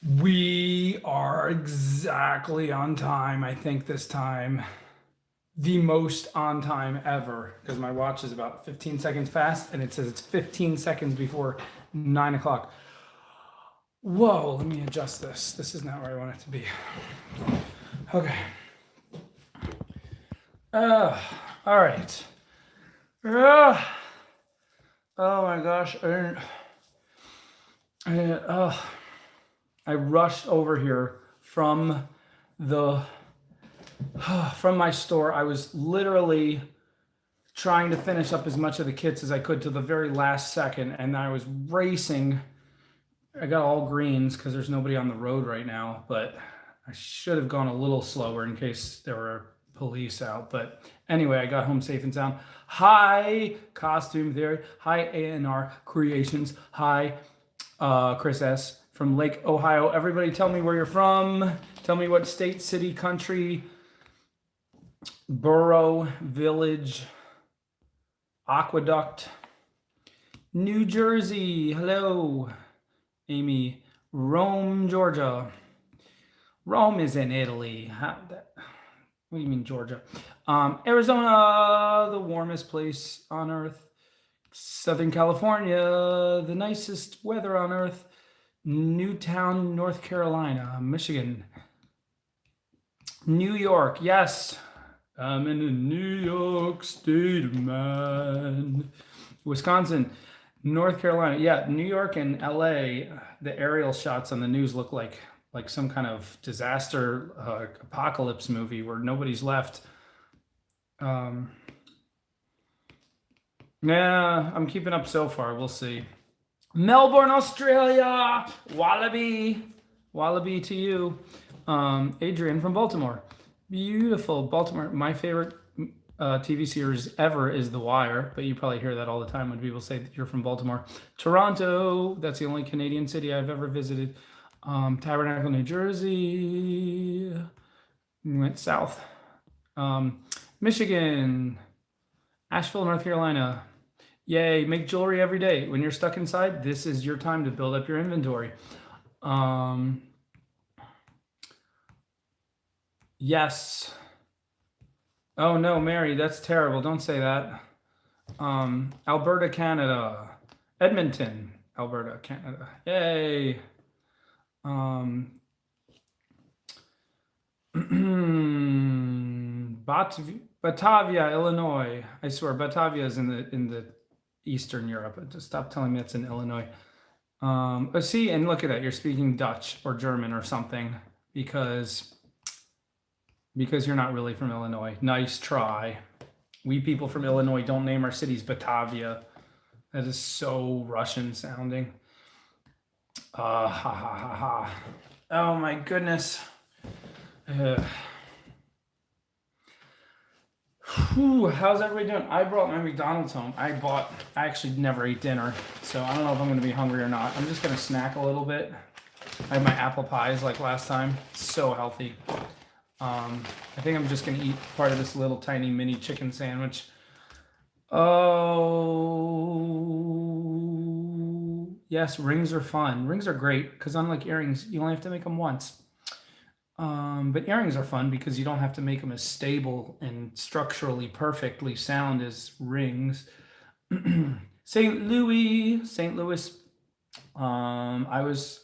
We are exactly on time, I think this time. The most on time ever, because my watch is about 15 seconds fast and it says it's 15 seconds before 9 o'clock. Whoa, let me adjust this. This is not where I want it to be. Okay. All right. Oh my gosh. I rushed over here the from my store. I was literally trying to finish up as much of the kits as I could to the very last second, and I was racing. I got all greens because there's nobody on the road right now, but I should have gone a little slower in case there were police out. But anyway, I got home safe and sound. Hi, Costume Theory. Hi, ANR Creations. Hi, Chris S. from Lake Ohio. Everybody tell me where you're from. Tell me what state, city, country, borough, village, aqueduct. New Jersey. Hello, Amy. Rome, Georgia. Rome is in Italy. What do you mean, Georgia? Arizona, the warmest place on earth. Southern California, the nicest weather on earth. Newtown, North Carolina. Michigan. New York, yes. I'm in the New York State, man. Wisconsin, North Carolina. Yeah, New York and LA, the aerial shots on the news look like some kind of disaster apocalypse movie where nobody's left. Yeah, I'm keeping up so far. We'll see. Melbourne, Australia. Wallaby to you. Adrian from Baltimore. Beautiful. Baltimore. My favorite TV series ever is The Wire, but you probably hear that all the time when people say that you're from Baltimore. Toronto. That's the only Canadian city I've ever visited. Tabernacle, New Jersey. We went south. Michigan. Asheville, North Carolina. Yay, make jewelry every day. When you're stuck inside, this is your time to build up your inventory. Yes. Oh no, Mary, that's terrible. Don't say that. Alberta, Canada. Edmonton, Alberta, Canada. Yay. Batavia, Illinois. I swear, Batavia is in the Eastern Europe. Just stop telling me it's in Illinois. See, and look at that. You're speaking Dutch or German or something because you're not really from Illinois. Nice try. We people from Illinois don't name our cities Batavia. That is so Russian sounding. Ha ha ha ha. Oh my goodness. How's everybody doing? I brought my McDonald's home. I actually never ate dinner, so I don't know if I'm going to be hungry or not. I'm just going to snack a little bit. I had my apple pies like last time. So healthy. I think I'm just going to eat part of this little tiny mini chicken sandwich. Oh, yes, rings are fun. Rings are great because unlike earrings, you only have to make them once. But earrings are fun because you don't have to make them as stable and structurally perfectly sound as rings. St. Louis. I was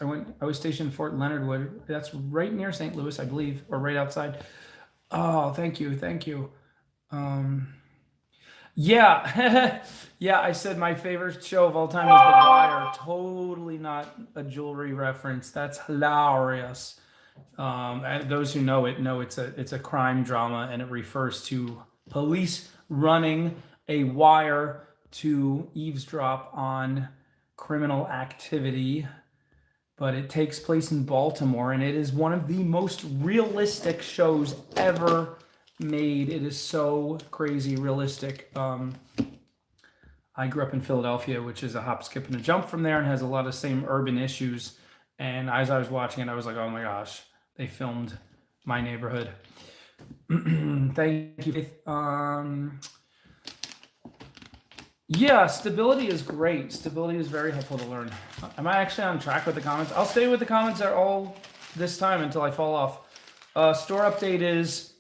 stationed in Fort Leonard Wood. That's right near St. Louis, I believe, or right outside. Oh, thank you. Yeah, yeah. I said my favorite show of all time is The Wire. Totally not a jewelry reference. That's hilarious. And those who know it's a crime drama, and it refers to police running a wire to eavesdrop on criminal activity. But it takes place in Baltimore, and it is one of the most realistic shows ever made. It is so crazy realistic. I grew up in Philadelphia, which is a hop, skip, and a jump from there, and has a lot of same urban issues. And as I was watching it, I was like, oh my gosh, they filmed my neighborhood. Thank you, Faith. Yeah, stability is great. Stability is very helpful to learn. Am I actually on track with the comments? I'll stay with the comments are all this time until I fall off. Store update is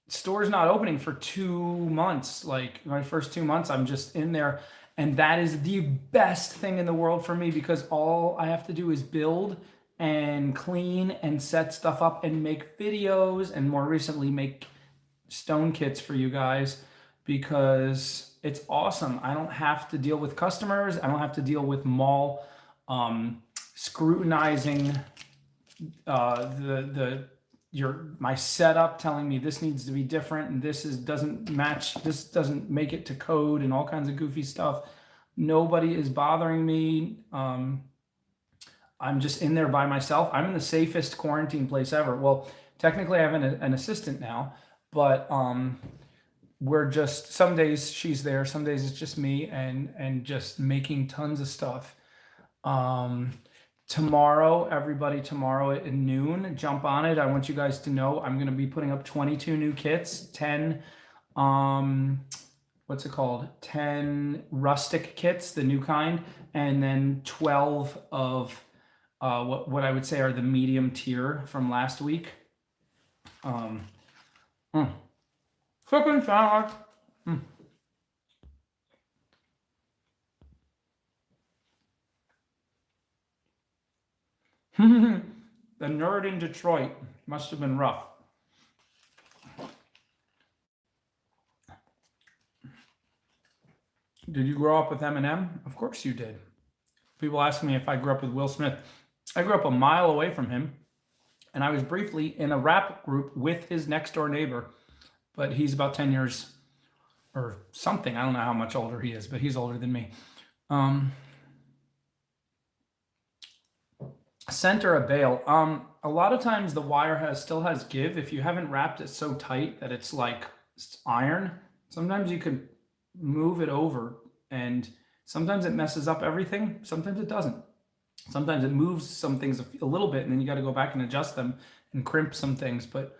store's not opening for 2 months. Like my first 2 months, I'm just in there. And that is the best thing in the world for me because all I have to do is build and clean and set stuff up and make videos and more recently make stone kits for you guys because it's awesome. I don't have to deal with customers. I don't have to deal with mall scrutinizing my setup, telling me this needs to be different and doesn't match, this doesn't make it to code and all kinds of goofy stuff. Nobody is bothering me. I'm just in there by myself. I'm in the safest quarantine place ever. Well, technically I have an assistant now, but we're just, some days she's there, some days it's just me and just making tons of stuff. Tomorrow, everybody, tomorrow at noon, jump on it. I want you guys to know I'm going to be putting up 22 new kits, 10 what's it called, 10 rustic kits, the new kind, and then 12 of what I would say are the medium tier from last week. Fucking salad. The nerd in Detroit must have been rough. Did you grow up with Eminem? Of course you did. People ask me if I grew up with Will Smith. I grew up a mile away from him, and I was briefly in a rap group with his next door neighbor, but he's about 10 years or something. I don't know how much older he is, but he's older than me. Center a bail. A lot of times the wire still has give. If you haven't wrapped it so tight that it's like iron, sometimes you could move it over and sometimes it messes up everything. Sometimes it doesn't. Sometimes it moves some things a little bit and then you got to go back and adjust them and crimp some things. But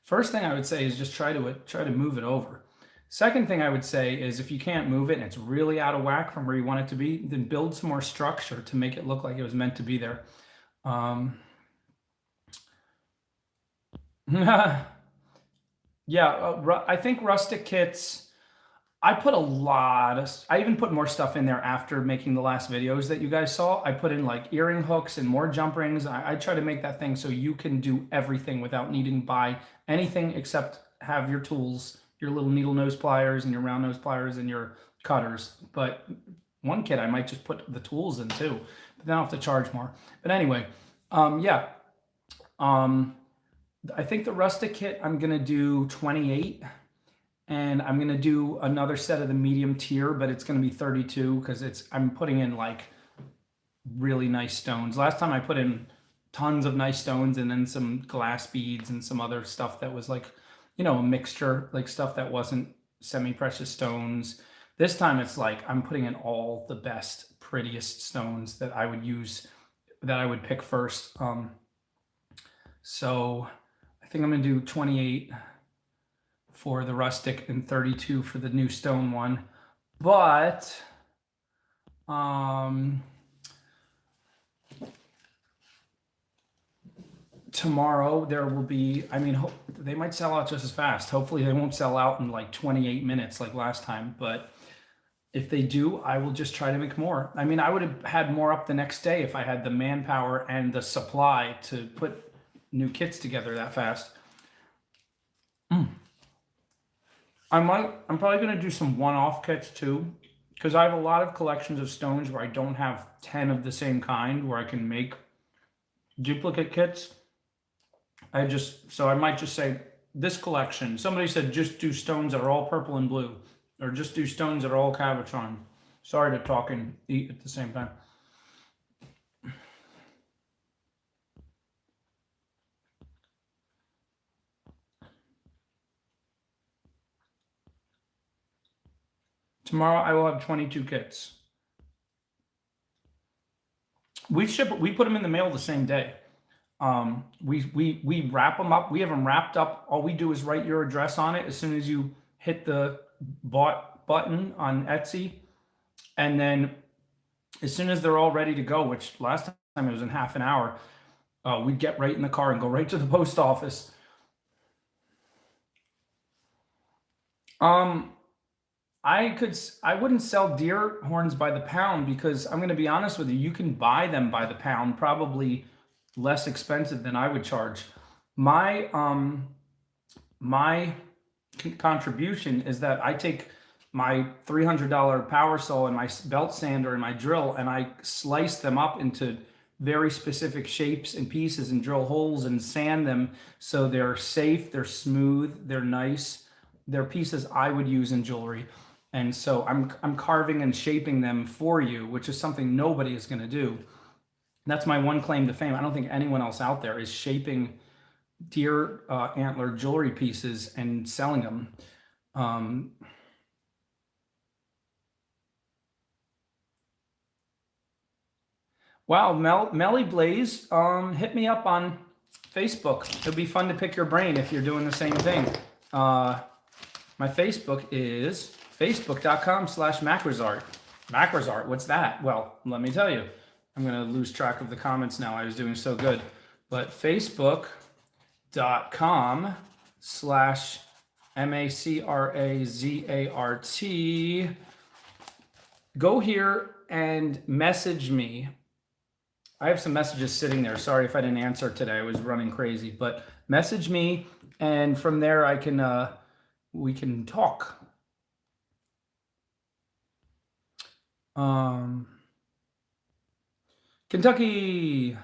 first thing I would say is just try to move it over. Second thing I would say is if you can't move it and it's really out of whack from where you want it to be, then build some more structure to make it look like it was meant to be there. Yeah, I think rustic kits, I put I even put more stuff in there after making the last videos that you guys saw. I put in like earring hooks and more jump rings. I try to make that thing so you can do everything without needing to buy anything except have your tools, your little needle nose pliers and your round nose pliers and your cutters. But one kit I might just put the tools in too, but then I'll have to charge more. But anyway, yeah. I think the rustic kit, I'm gonna do 28 and I'm gonna do another set of the medium tier, but it's gonna be 32 because I'm putting in like really nice stones. Last time I put in tons of nice stones and then some glass beads and some other stuff that was like, a mixture, like stuff that wasn't semi-precious stones. This time it's like I'm putting in all the best, prettiest stones that I would use, that I would pick first. So I think I'm gonna do 28 for the rustic and 32 for the new stone one. But tomorrow there will be, they might sell out just as fast. Hopefully they won't sell out in like 28 minutes like last time, but if they do, I will just try to make more. I would have had more up the next day if I had the manpower and the supply to put new kits together that fast. I'm probably going to do some one-off kits too, because I have a lot of collections of stones where I don't have 10 of the same kind where I can make duplicate kits. So I might just say this collection. Somebody said just do stones that are all purple and blue, or just do stones that are all cabochon. Sorry to talk and eat at the same time. Tomorrow I will have 22 kits. We put them in the mail the same day. We wrap them up. We have them wrapped up. All we do is write your address on it as soon as you hit the bought button on Etsy, and then as soon as they're all ready to go, which last time it was in half an hour, we'd get right in the car and go right to the post office. I wouldn't sell deer horns by the pound, because I'm going to be honest with you, you can buy them by the pound, probably less expensive than I would charge. My contribution is that I take my $300 power saw and my belt sander and my drill, and I slice them up into very specific shapes and pieces and drill holes and sand them so they're safe, they're smooth, they're nice. They're pieces I would use in jewelry. And so I'm carving and shaping them for you, which is something nobody is going to do. That's my one claim to fame. I don't think anyone else out there is shaping deer antler jewelry pieces and selling them. Wow, Melly Blaze, hit me up on Facebook. It'll be fun to pick your brain if you're doing the same thing. My Facebook is facebook.com/macrosart. Macrosart, what's that? Well, let me tell you. I'm going to lose track of the comments now. I was doing so good. But facebook.com/macrazart. Go here and message me. I have some messages sitting there. Sorry if I didn't answer today. I was running crazy. But message me, and from there I can we can talk. Kentucky.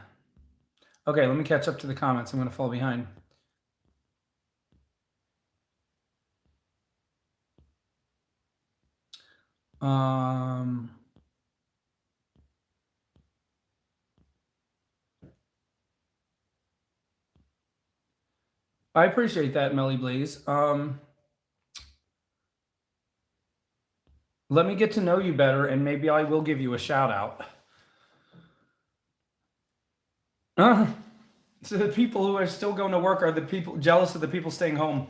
Okay, let me catch up to the comments. I'm going to fall behind. I appreciate that, Melly Blaze. Let me get to know you better, and maybe I will give you a shout out. So the people who are still going to work are the people jealous of the people staying home.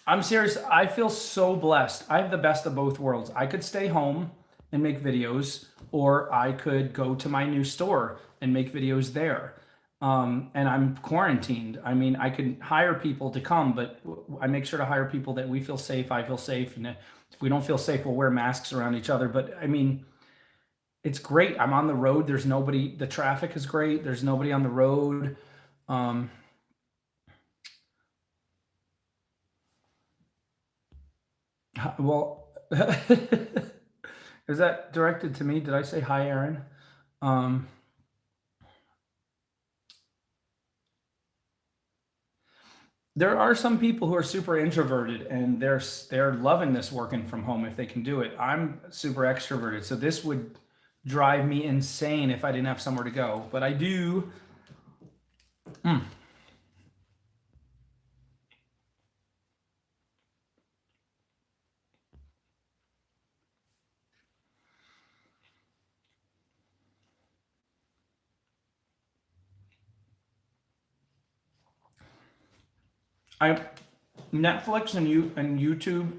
I'm serious. I feel so blessed. I have the best of both worlds. I could stay home and make videos, or I could go to my new store and make videos there. And I'm quarantined. I mean, I can hire people to come, but I make sure to hire people that we feel safe, I feel safe. And if we don't feel safe, we'll wear masks around each other. But I mean, it's great. I'm on the road. There's nobody. The traffic is great. There's nobody on the road. Well, is that directed to me? Did I say hi, Aaron? There are some people who are super introverted, and they're loving this working from home if they can do it. I'm super extroverted, so this would drive me insane if I didn't have somewhere to go. But I do. Netflix and YouTube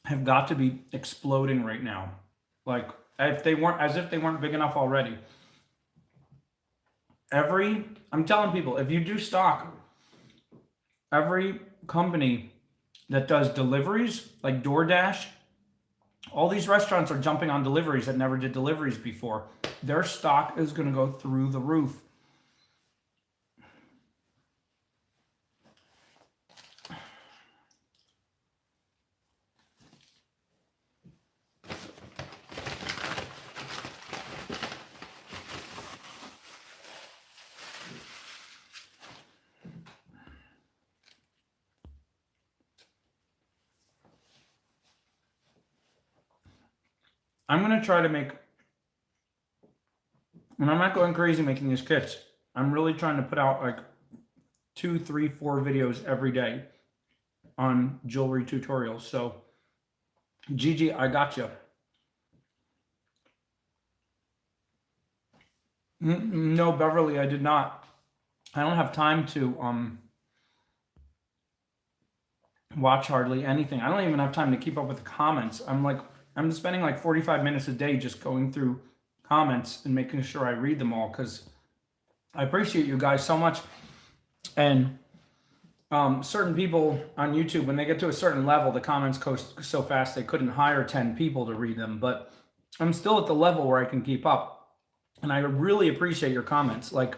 have got to be exploding right now. Like, if they weren't, as if they weren't big enough already. I'm telling people, if you do stock, every company that does deliveries, like DoorDash, all these restaurants are jumping on deliveries that never did deliveries before. Their stock is going to go through the roof. I'm going to try to make, and I'm not going crazy making these kits. I'm really trying to put out like 2, 3, 4 videos every day on jewelry tutorials. So, Gigi, I got you. No, Beverly, I did not. I don't have time to watch hardly anything. I don't even have time to keep up with the comments. I'm spending like 45 minutes a day just going through comments and making sure I read them all because I appreciate you guys so much. And certain people on YouTube, when they get to a certain level, the comments go so fast they couldn't hire 10 people to read them. But I'm still at the level where I can keep up. And I really appreciate your comments. Like,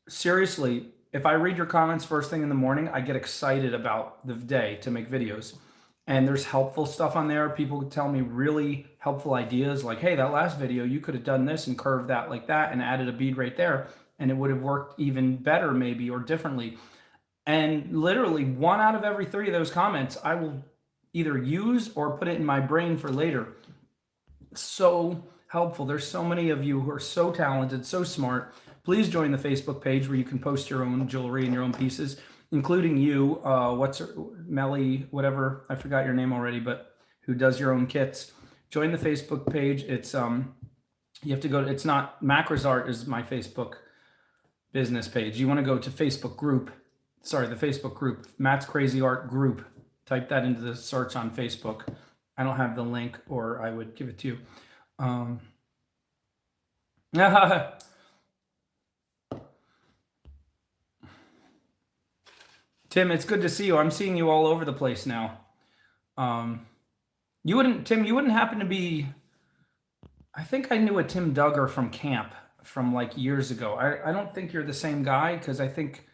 seriously, if I read your comments first thing in the morning, I get excited about the day to make videos. And there's helpful stuff on there. People tell me really helpful ideas like, hey, that last video, you could have done this and curved that like that and added a bead right there. And it would have worked even better maybe or differently. And literally 1 out of every 3 of those comments, I will either use or put it in my brain for later. So helpful. There's so many of you who are so talented, so smart. Please join the Facebook page where you can post your own jewelry and your own pieces, including you, Melly, whatever, I forgot your name already, but who does your own kits. Join the Facebook page. It's you have to go to, it's not, Macros Art is my Facebook business page. You want to go to Facebook group, sorry, the Facebook group, Matt's Crazy Art Group. Type that into the search on Facebook. I don't have the link, or I would give it to you. Tim, it's good to see you. I'm seeing you all over the place now. Tim, you wouldn't happen to be, I think I knew a Tim Duggar from camp from like years ago. I don't think you're the same guy because I think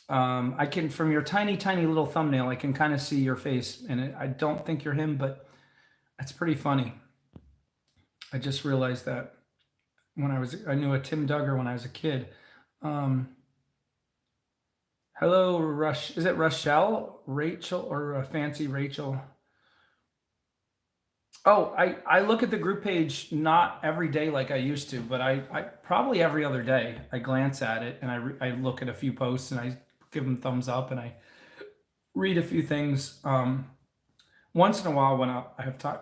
I can, from your tiny, tiny little thumbnail, I can kind of see your face and I don't think you're him, but that's pretty funny. I just realized that I knew a Tim Duggar when I was a kid. Hello, Rush. Is it Rochelle, Rachel, or Fancy Rachel? Oh, I look at the group page not every day like I used to, but I probably every other day I glance at it and I look at a few posts and I give them thumbs up and I read a few things. Once in a while when I have time,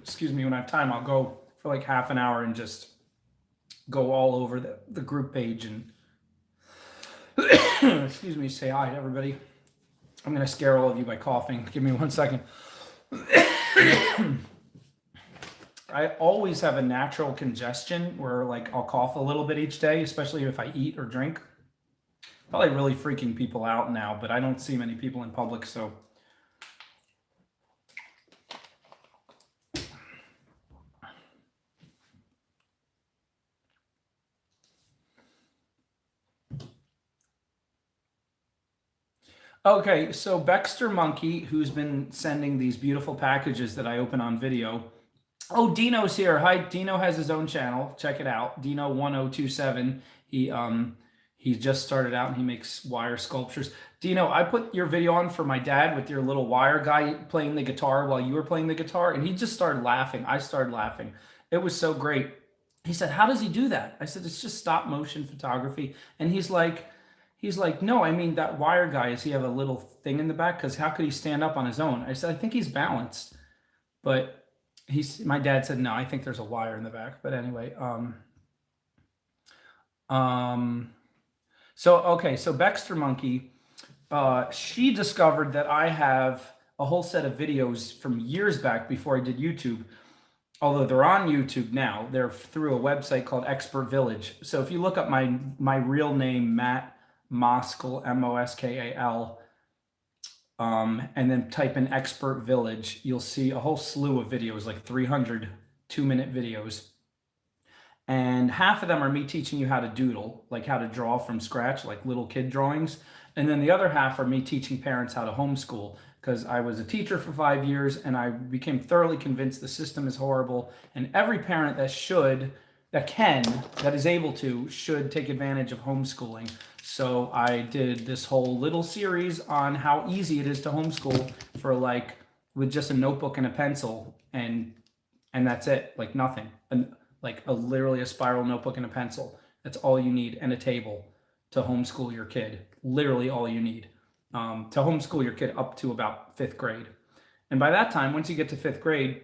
excuse me, when I have time, I'll go for like half an hour and just go all over the group page and excuse me, say hi to everybody. I'm going to scare all of you by coughing. Give me 1 second. I always have a natural congestion where like I'll cough a little bit each day, especially if I eat or drink. Probably really freaking people out now, but I don't see many people in public, so. Okay, so Baxter Monkey, who's been sending these beautiful packages that I open on video. Oh, Dino's here. Hi, Dino has his own channel. Check it out. Dino1027. He just started out and he makes wire sculptures. Dino, I put your video on for my dad with your little wire guy playing the guitar while you were playing the guitar, and he just started laughing. I started laughing. It was so great. He said, "How does he do that?" I said, "It's just stop motion photography." And he's like, no, I mean, that wire guy, does he have a little thing in the back? Because how could he stand up on his own? I said, I think he's balanced. But my dad said, no, I think there's a wire in the back. But anyway, so Baxter Monkey, she discovered that I have a whole set of videos from years back before I did YouTube. Although they're on YouTube now, they're through a website called Expert Village. So if you look up my real name, Matt Moskal, Moskal, and then type in Expert Village, you'll see a whole slew of videos, like 300 2-minute videos. And half of them are me teaching you how to doodle, like how to draw from scratch, like little kid drawings. And then the other half are me teaching parents how to homeschool, because I was a teacher for 5 years and I became thoroughly convinced the system is horrible. And every parent that is able to, should take advantage of homeschooling. So I did this whole little series on how easy it is to homeschool for like with just a notebook and a pencil and that's it, like nothing. And like literally a spiral notebook and a pencil. That's all you need, and a table to homeschool your kid. Literally all you need to homeschool your kid up to about 5th grade. And by that time, once you get to 5th grade,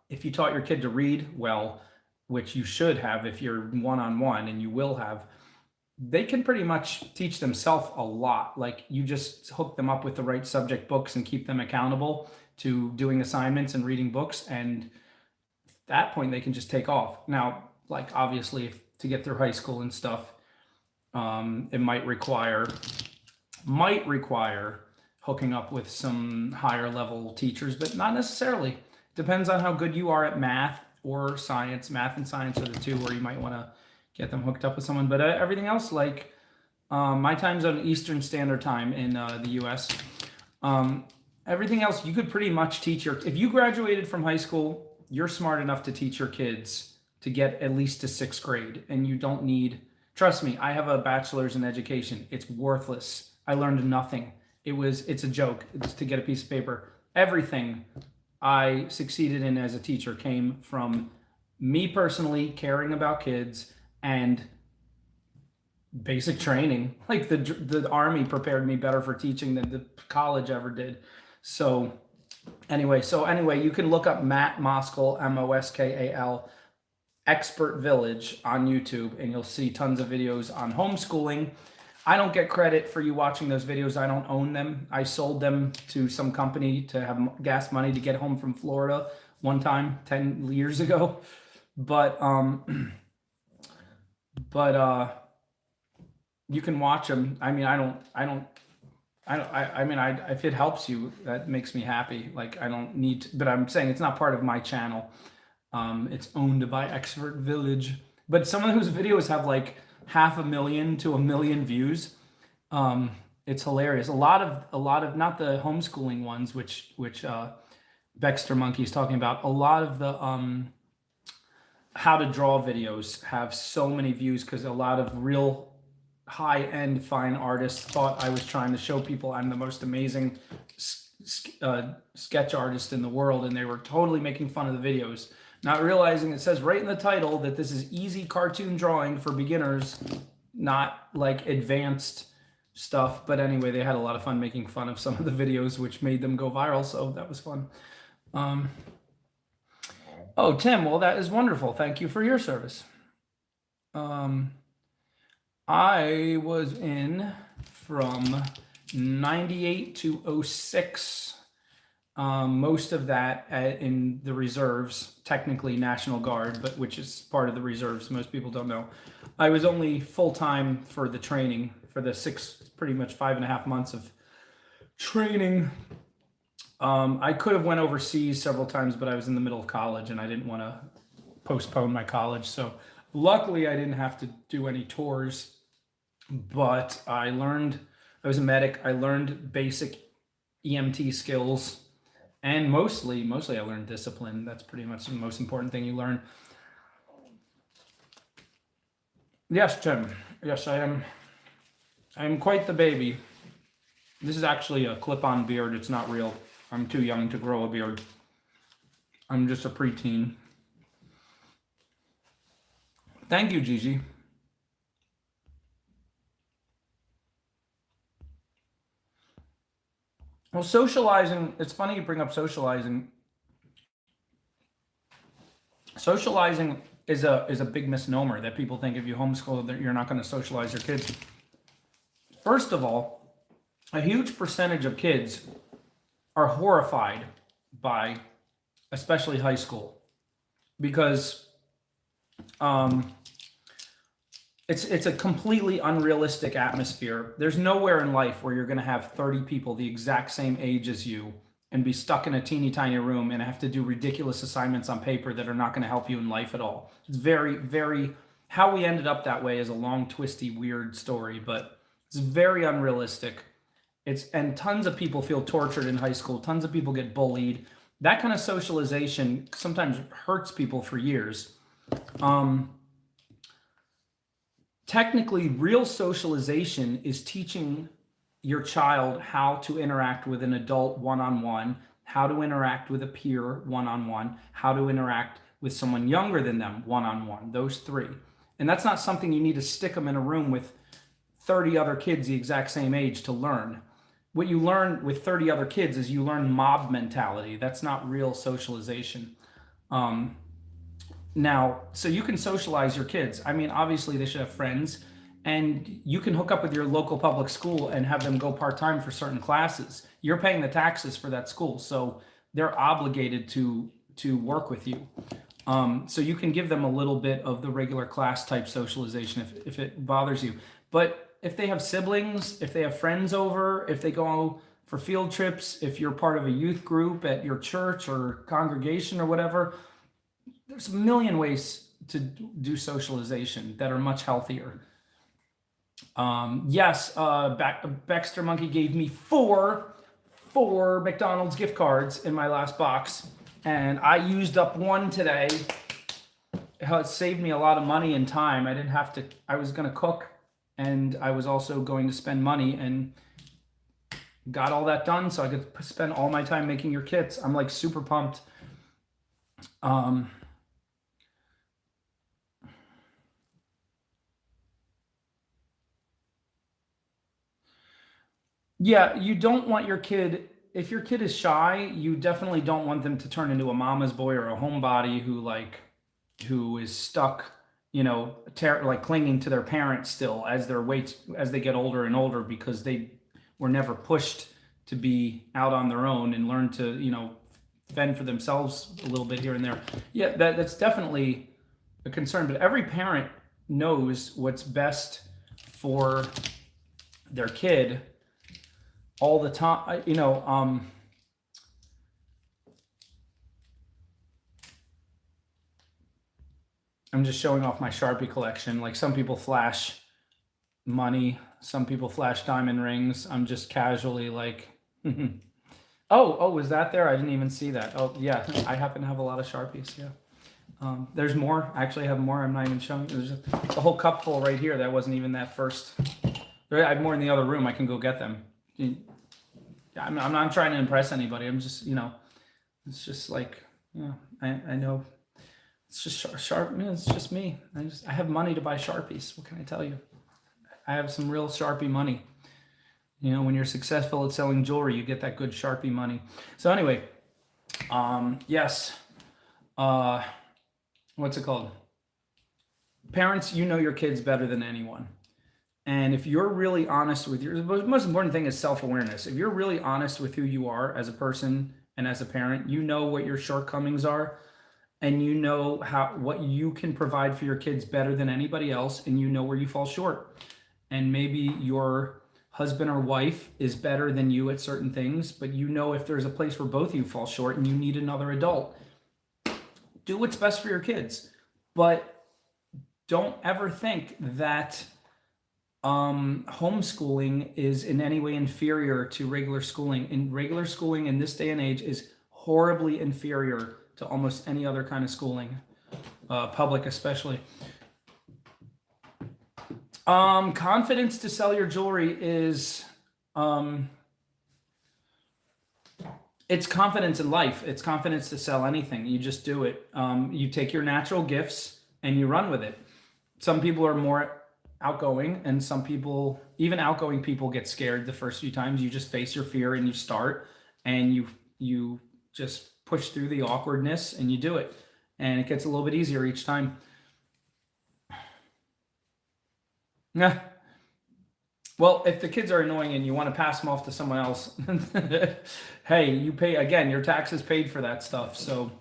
if you taught your kid to read well, which you should have if you're one-on-one, and you will have, they can pretty much teach themselves a lot. Like you just hook them up with the right subject books and keep them accountable to doing assignments and reading books. And at that point, they can just take off. Now, like obviously, to get through high school and stuff, it might require hooking up with some higher level teachers, but not necessarily. Depends on how good you are at math or science. Math and science are the two where you might want to get them hooked up with someone. But everything else, like my time zone, Eastern Standard Time in the U.S. Everything else, you could pretty much teach if you graduated from high school, you're smart enough to teach your kids to get at least to sixth grade, and you don't need. Trust me, I have a bachelor's in education. It's worthless. I learned nothing. It's a joke. It's to get a piece of paper. Everything I succeeded in as a teacher came from me personally caring about kids and basic training. Like the army prepared me better for teaching than the college ever did. So anyway, you can look up Matt Moskal, Moskal, Expert Village on YouTube, and you'll see tons of videos on homeschooling. I don't get credit for you watching those videos. I don't own them. I sold them to some company to have gas money to get home from Florida one time 10 years ago. But you can watch them. I mean, if it helps you, that makes me happy. Like I don't need to, but I'm saying it's not part of my channel. It's owned by Expert Village, but some of those videos have like 500,000 to 1 million views. It's hilarious. A lot of not the homeschooling ones, which Baxter Monkey is talking about. A lot of the how to draw videos have so many views because a lot of real high-end fine artists thought I was trying to show people I'm the most amazing sketch artist in the world, and they were totally making fun of the videos, not realizing it says right in the title that this is easy cartoon drawing for beginners, not like advanced stuff. But anyway, they had a lot of fun making fun of some of the videos, which made them go viral. So that was fun. Oh, Tim, well, that is wonderful. Thank you for your service. I was in from 98 to 06. Most of that in the reserves, technically National Guard, but which is part of the reserves. Most people don't know. I was only full-time for the training for the pretty much 5.5 months of training. I could have went overseas several times, but I was in the middle of college and I didn't want to postpone my college. So luckily I didn't have to do any tours, but I was a medic. I learned basic EMT skills. And mostly I learned discipline. That's pretty much the most important thing you learn. Yes, Tim. Yes, I am. I am quite the baby. This is actually a clip-on beard. It's not real. I'm too young to grow a beard. I'm just a preteen. Thank you, Gigi. Well, socializing, it's funny you bring up socializing. Socializing is a big misnomer that people think if you homeschool that you're not going to socialize your kids. First of all, a huge percentage of kids are horrified by especially high school because it's a completely unrealistic atmosphere. There's nowhere in life where you're going to have 30 people the exact same age as you and be stuck in a teeny tiny room and have to do ridiculous assignments on paper that are not going to help you in life at all. It's very, very, how we ended up that way is a long, twisty, weird story, but it's very unrealistic. And tons of people feel tortured in high school. Tons of people get bullied. That kind of socialization sometimes hurts people for years. Technically, real socialization is teaching your child how to interact with an adult one-on-one, how to interact with a peer one-on-one, how to interact with someone younger than them one-on-one, those three. And that's not something you need to stick them in a room with 30 other kids the exact same age to learn. What you learn with 30 other kids is you learn mob mentality. That's not real socialization. Now, so you can socialize your kids. I mean, obviously they should have friends and you can hook up with your local public school and have them go part-time for certain classes. You're paying the taxes for that school, so they're obligated to work with you. So you can give them a little bit of the regular class type socialization if it bothers you. But if they have siblings, if they have friends over, if they go for field trips, if you're part of a youth group at your church or congregation or whatever, there's a million ways to do socialization that are much healthier. Yes, Baxter Monkey gave me four McDonald's gift cards in my last box, and I used up one today. It saved me a lot of money and time. I didn't have to, I was going to cook, and I was also going to spend money, and got all that done so I could spend all my time making your kits. I'm like super pumped. Yeah, you don't want your kid, if your kid is shy, you definitely don't want them to turn into a mama's boy or a homebody who is stuck, like clinging to their parents still as as they get older and older, because they were never pushed to be out on their own and learn to, fend for themselves a little bit here and there. Yeah, that's definitely a concern, but every parent knows what's best for their kid all the time. I'm just showing off my Sharpie collection. Like, some people flash money, some people flash diamond rings. I'm just casually like, oh, was that there? I didn't even see that. Oh yeah, I happen to have a lot of Sharpies. Yeah. There's more. Actually, I have more. I'm not even showing. There's a whole cup full right here. That wasn't even that first. I have more in the other room. I can go get them. I'm not trying to impress anybody. I'm just, it's just like, I know. It's just sharp. It's just me. I have money to buy Sharpies. What can I tell you? I have some real Sharpie money. When you're successful at selling jewelry, you get that good Sharpie money. So anyway, yes. What's it called? Parents, you know your kids better than anyone. And if you're really honest with the most important thing is self-awareness. If you're really honest with who you are as a person and as a parent, you know what your shortcomings are, and you know what you can provide for your kids better than anybody else, and you know where you fall short. And maybe your husband or wife is better than you at certain things, but if there's a place where both of you fall short and you need another adult, do what's best for your kids. But don't ever think that homeschooling is in any way inferior to regular schooling. And regular schooling in this day and age is horribly inferior to almost any other kind of schooling, public especially. Confidence to sell your jewelry is, it's confidence in life. It's confidence to sell anything. You just do it. You take your natural gifts and you run with it. Some people are more outgoing, and some people, even outgoing people, get scared the first few times. You just face your fear and you start, and you just push through the awkwardness and you do it. And it gets a little bit easier each time. Yeah. Well, if the kids are annoying and you want to pass them off to someone else, hey, you pay, again, your taxes paid for that stuff. So,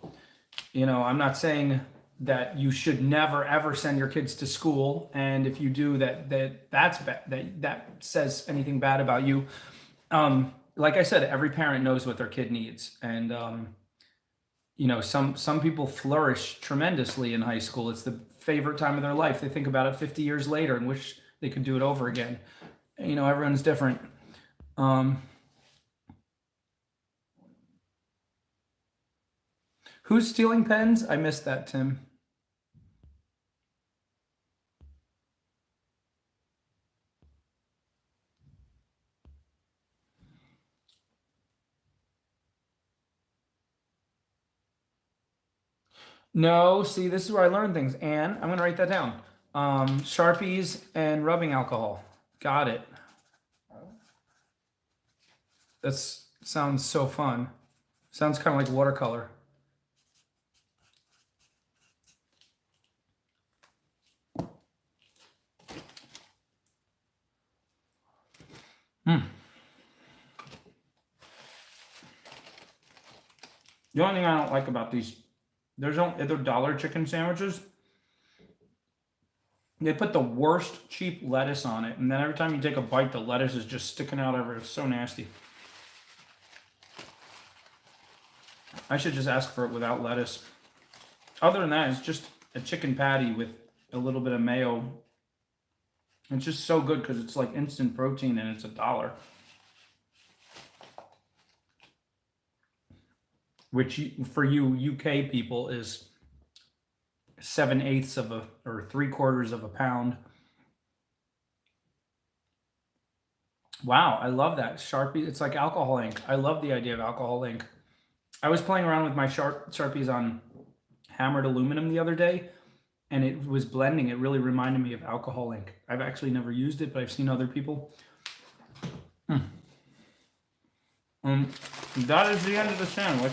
I'm not saying that you should never ever send your kids to school, and if you do, that's bad, that says anything bad about you. Like I said, every parent knows what their kid needs, and some people flourish tremendously in high school. It's the favorite time of their life. They think about it 50 years later and wish they could do it over again. Everyone's different. Who's stealing pens? I missed that, Tim. No, see, this is where I learn things. And I'm going to write that down. Sharpies and rubbing alcohol. Got it. That sounds so fun. Sounds kind of like watercolor. Mm. The only thing I don't like about these, they're dollar chicken sandwiches. They put the worst cheap lettuce on it, and then every time you take a bite, the lettuce is just sticking out everywhere. It's so nasty. I should just ask for it without lettuce. Other than that, it's just a chicken patty with a little bit of mayo. It's just so good because it's like instant protein and it's $1. Which for you UK people is 7/8 of a, or 3/4 of a pound. Wow, I love that. Sharpie, it's like alcohol ink. I love the idea of alcohol ink. I was playing around with my Sharpies on hammered aluminum the other day, and it was blending. It really reminded me of alcohol ink. I've actually never used it, but I've seen other people. That is the end of the sandwich.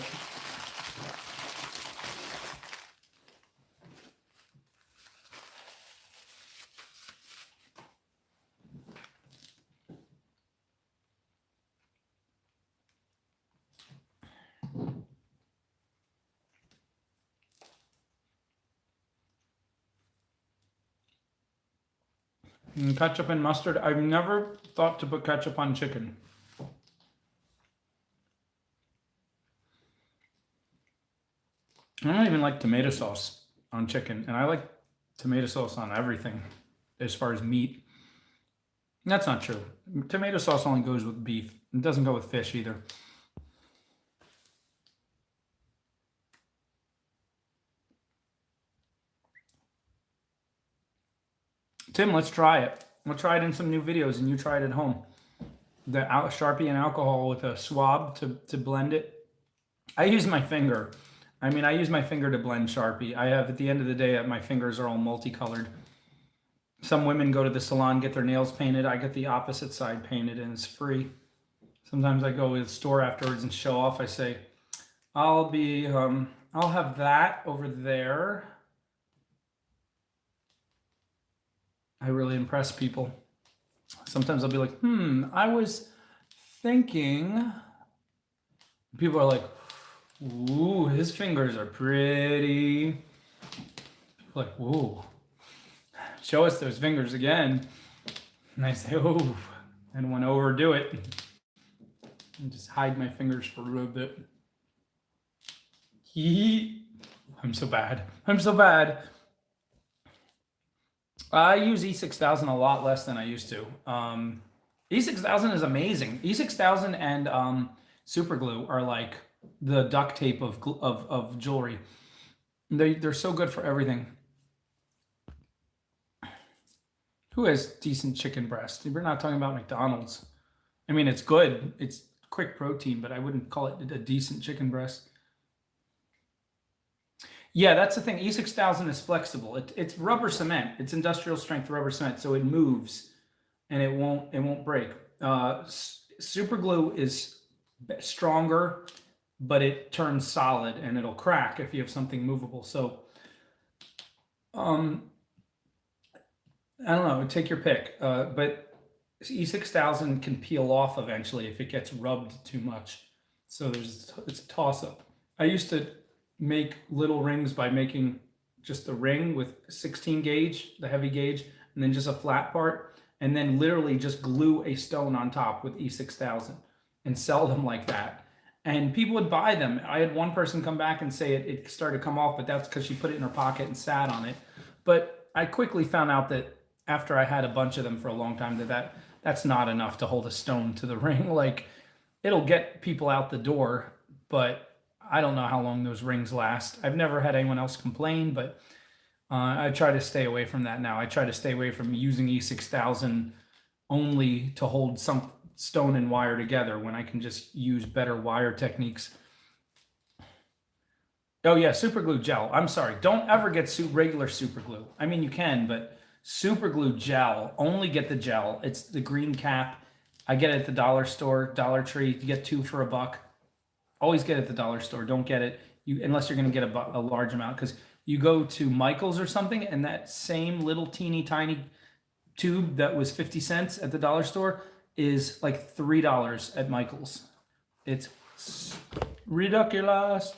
And ketchup and mustard. I've never thought to put ketchup on chicken. I don't even like tomato sauce on chicken, and I like tomato sauce on everything as far as meat. That's not true. Tomato sauce only goes with beef. It doesn't go with fish either. Tim, let's try it. We'll try it in some new videos, and you try it at home. The Sharpie and alcohol with a swab to blend it. I use my finger. I mean, I use my finger to blend Sharpie. I have, at the end of the day, my fingers are all multicolored. Some women go to the salon, get their nails painted. I get the opposite side painted, and it's free. Sometimes I go to the store afterwards and show off. I say, I'll have that over there. I really impress people. Sometimes I'll be like, I was thinking. People are like, ooh, his fingers are pretty. People are like, ooh, show us those fingers again. And I say, oh, I don't want to overdo it. And just hide my fingers for a little bit. I'm so bad. I'm so bad. I use E6000 a lot less than I used to. E6000 is amazing. E6000 and super glue are like the duct tape of jewelry. They're so good for everything. Who has decent chicken breast? We're not talking about McDonald's. I mean, it's good. It's quick protein, but I wouldn't call it a decent chicken breast. Yeah, that's the thing. E6000 is flexible. It's rubber cement. It's industrial strength rubber cement, so it moves and it won't break. Super glue is stronger, but it turns solid and it'll crack if you have something movable. So, I don't know. Take your pick. But E6000 can peel off eventually if it gets rubbed too much. So it's a toss up. I used to make little rings by making just the ring with 16 gauge, the heavy gauge, and then just a flat part, and then literally just glue a stone on top with E6000 and sell them like that. And people would buy them. I had one person come back and say it started to come off, but that's because she put it in her pocket and sat on it. But I quickly found out that after I had a bunch of them for a long time, that's not enough to hold a stone to the ring. Like, it'll get people out the door, but I don't know how long those rings last. I've never had anyone else complain, but I try to stay away from that now. I try to stay away from using E6000 only to hold some stone and wire together when I can just use better wire techniques. Oh yeah, super glue gel. I'm sorry. Don't ever get regular super glue. I mean, you can, but super glue gel, only get the gel. It's the green cap. I get it at the dollar store, Dollar Tree. You get 2 for $1. Always get it at the dollar store. Don't get it unless you're going to get a large amount, because you go to Michael's or something and that same little teeny tiny tube that was 50 cents at the dollar store is like $3 at Michael's. It's ridiculous.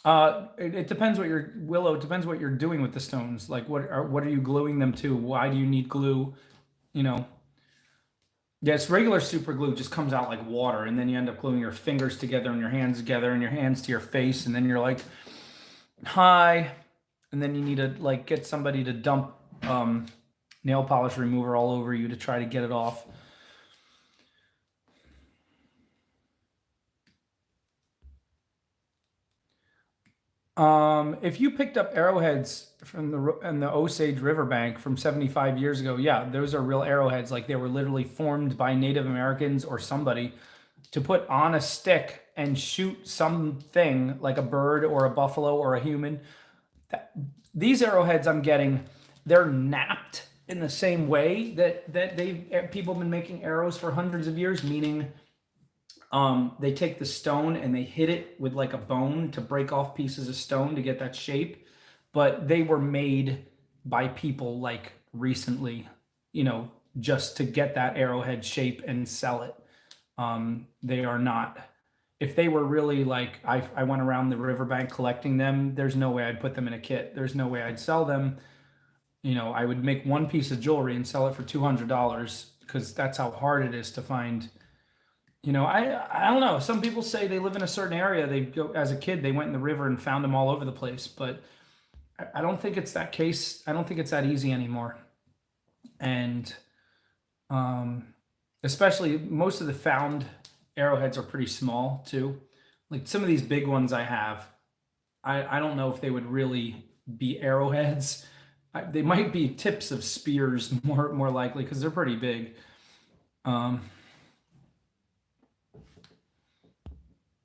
It depends what you're Willow. It depends what you're doing with the stones. Like what are you gluing them to? Why do you need glue? You know, yes, regular super glue just comes out like water, and then you end up gluing your fingers together and your hands together and your hands to your face, and then you're like, hi, and then you need to like get somebody to dump nail polish remover all over you to try to get it off. If you picked up arrowheads from the Osage Riverbank from 75 years ago, yeah, those are real arrowheads. Like they were literally formed by Native Americans or somebody to put on a stick and shoot something like a bird or a buffalo or a human. These arrowheads I'm getting, they're napped in the same way that people have been making arrows for hundreds of years, meaning they take the stone and they hit it with like a bone to break off pieces of stone to get that shape. But they were made by people like recently, just to get that arrowhead shape and sell it. They are not, if they were really like, I went around the riverbank collecting them, there's no way I'd put them in a kit. There's no way I'd sell them. I would make one piece of jewelry and sell it for $200 because that's how hard it is to find. I don't know. Some people say they live in a certain area. They go as a kid, they went in the river and found them all over the place. But I don't think it's that case. I don't think it's that easy anymore. And especially most of the found arrowheads are pretty small too. Like some of these big ones I have, I don't know if they would really be arrowheads. They might be tips of spears more likely because they're pretty big.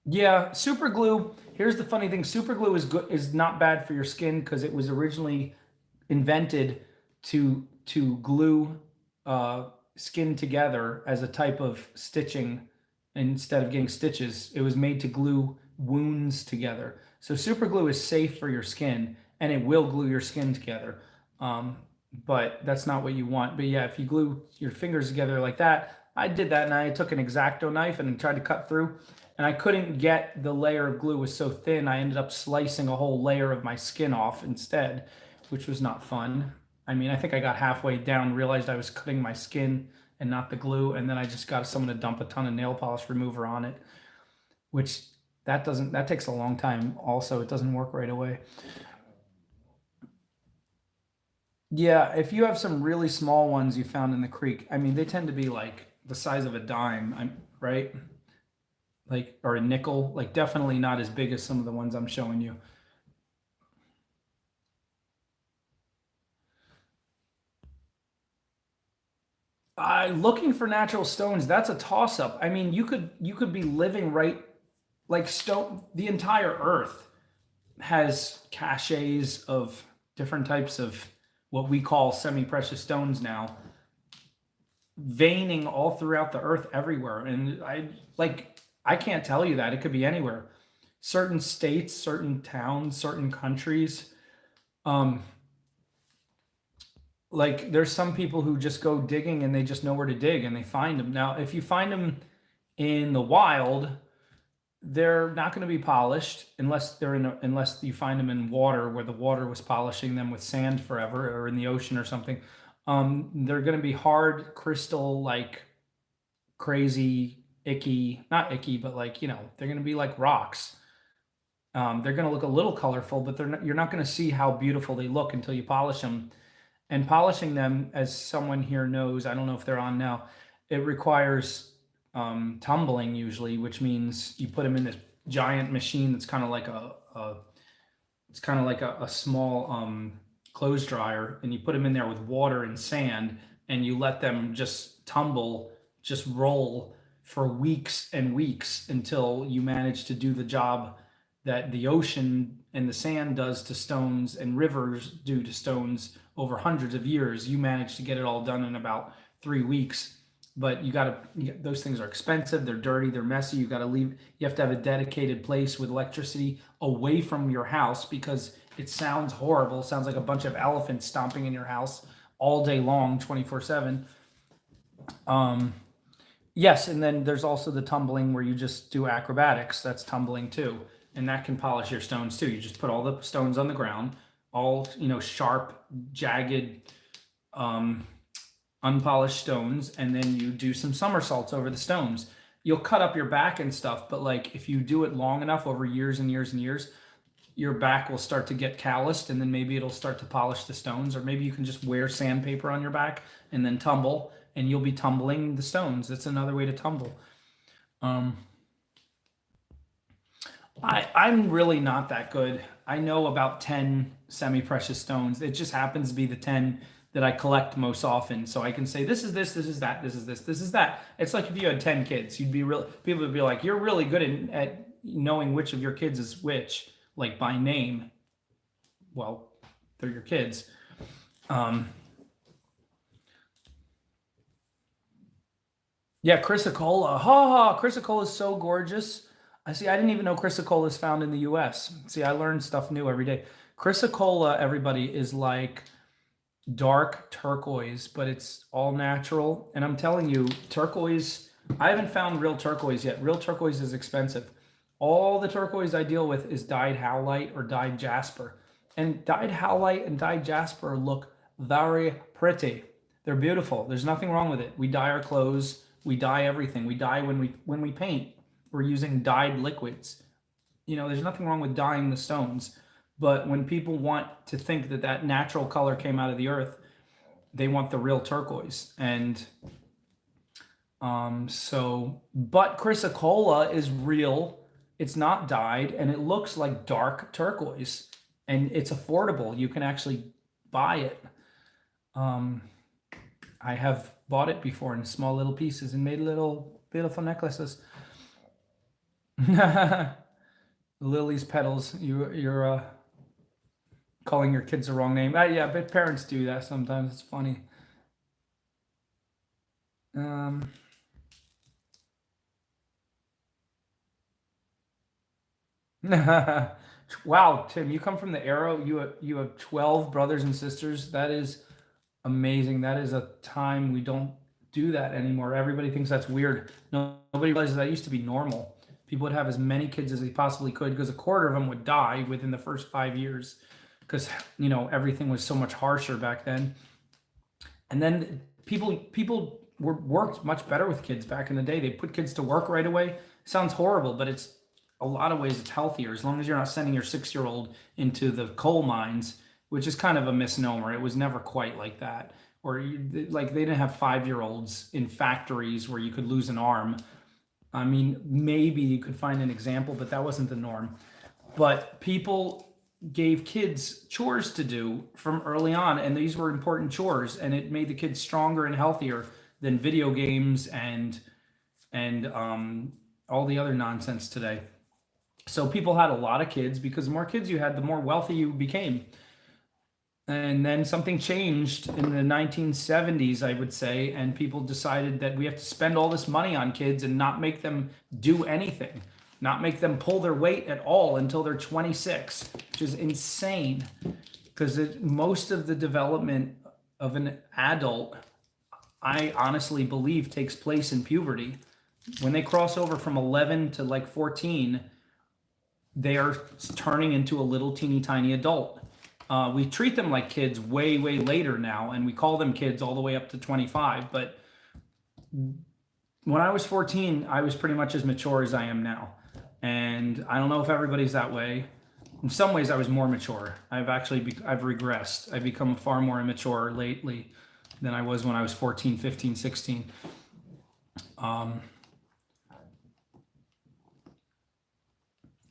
Yeah, super glue. Here's the funny thing: super glue is not bad for your skin because it was originally invented to glue skin together as a type of stitching instead of getting stitches. It was made to glue wounds together. So super glue is safe for your skin and it will glue your skin together. But that's not what you want. But yeah, if you glue your fingers together like that, I did that and I took an X-Acto knife and tried to cut through and I couldn't get the layer of glue was so thin. I ended up slicing a whole layer of my skin off instead, which was not fun. I mean, I think I got halfway down, realized I was cutting my skin and not the glue, and then I just got someone to dump a ton of nail polish remover on it, which that takes a long time. Also, it doesn't work right away. Yeah, if you have some really small ones you found in the creek, I mean, they tend to be like the size of a dime, right? Like, or a nickel, like definitely not as big as some of the ones I'm showing you. Looking for natural stones, that's a toss up. I mean, you could be living right like stone, the entire earth has caches of different types of what we call semi-precious stones now, veining all throughout the earth everywhere. And I can't tell you that. It could be anywhere. Certain states, certain towns, certain countries. Um, like there's some people who just go digging and they just know where to dig and they find them. Now, if you find them in the wild, they're not going to be polished unless you find them in water where the water was polishing them with sand forever or in the ocean or something. They're going to be hard crystal, like crazy icky, not icky, but like, they're going to be like rocks. They're going to look a little colorful, but you're not going to see how beautiful they look until you polish them. And polishing them, as someone here knows, I don't know if they're on now, it requires tumbling usually, which means you put them in this giant machine that's kind of like a small clothes dryer, and you put them in there with water and sand, and you let them just tumble, just roll for weeks and weeks until you manage to do the job that the ocean and the sand does to stones and rivers do to stones over hundreds of years. You manage to get it all done in about 3 weeks. But those things are expensive, they're dirty, they're messy. You have to have a dedicated place with electricity away from your house because it sounds horrible. It sounds like a bunch of elephants stomping in your house all day long, 24/7. Yes, and then there's also the tumbling where you just do acrobatics. That's tumbling too, and that can polish your stones too. You just put all the stones on the ground, all sharp, jagged, unpolished stones, and then you do some somersaults over the stones. You'll cut up your back and stuff, but like if you do it long enough over years and years and years, your back will start to get calloused, and then maybe it'll start to polish the stones, or maybe you can just wear sandpaper on your back and then tumble, and you'll be tumbling the stones. That's another way to tumble. I'm really not that good. I know about 10 semi-precious stones. It just happens to be the 10 that I collect most often. So I can say, this is this is that, this is this is that. It's like if you had 10 kids, people would be like, you're really good at knowing which of your kids is which, like by name. Well, they're your kids. Yeah, chrysocolla. Ha ha, chrysocolla is so gorgeous. I see. I didn't even know chrysocolla is found in the U.S. See, I learn stuff new every day. Chrysocolla, everybody, is like dark turquoise, but it's all natural. And I'm telling you, turquoise, I haven't found real turquoise yet. Real turquoise is expensive. All the turquoise I deal with is dyed howlite or dyed jasper. And dyed howlite and dyed jasper look very pretty. They're beautiful. There's nothing wrong with it. We dye our clothes, we dye everything. We dye when we paint. We're using dyed liquids. There's nothing wrong with dyeing the stones. But when people want to think that that natural color came out of the earth, they want the real turquoise. And but chrysocolla is real. It's not dyed, and it looks like dark turquoise, and it's affordable. You can actually buy it. I have bought it before in small little pieces and made little beautiful necklaces. Lily's petals. You're calling your kids the wrong name. Yeah, but parents do that sometimes. It's funny. Wow, Tim, you come from the Arrow. You have 12 brothers and sisters. That is amazing. That is a time we don't do that anymore. Everybody thinks that's weird. Nobody realizes that used to be normal. People would have as many kids as they possibly could, because a quarter of them would die within the first 5 years, because everything was so much harsher back then. And then people worked much better with kids back in the day. They put kids to work right away. Sounds horrible, but it's a lot of ways it's healthier, as long as you're not sending your 6-year-old into the coal mines, which is kind of a misnomer. It was never quite like that. Or like they didn't have 5-year-olds in factories where you could lose an arm. I mean, maybe you could find an example, but that wasn't the norm. But people gave kids chores to do from early on, and these were important chores, and it made the kids stronger and healthier than video games and all the other nonsense today. So people had a lot of kids, because the more kids you had, the more wealthy you became. And then something changed in the 1970s, I would say, and people decided that we have to spend all this money on kids and not make them do anything, not make them pull their weight at all until they're 26, which is insane, because most of the development of an adult, I honestly believe, takes place in puberty. When they cross over from 11 to like 14, they are turning into a little teeny tiny adult. We treat them like kids way, way later now, and we call them kids all the way up to 25. But when I was 14, I was pretty much as mature as I am now. And I don't know if everybody's that way. In some ways, I was more mature. I've regressed. I've become far more immature lately than I was when I was 14, 15, 16.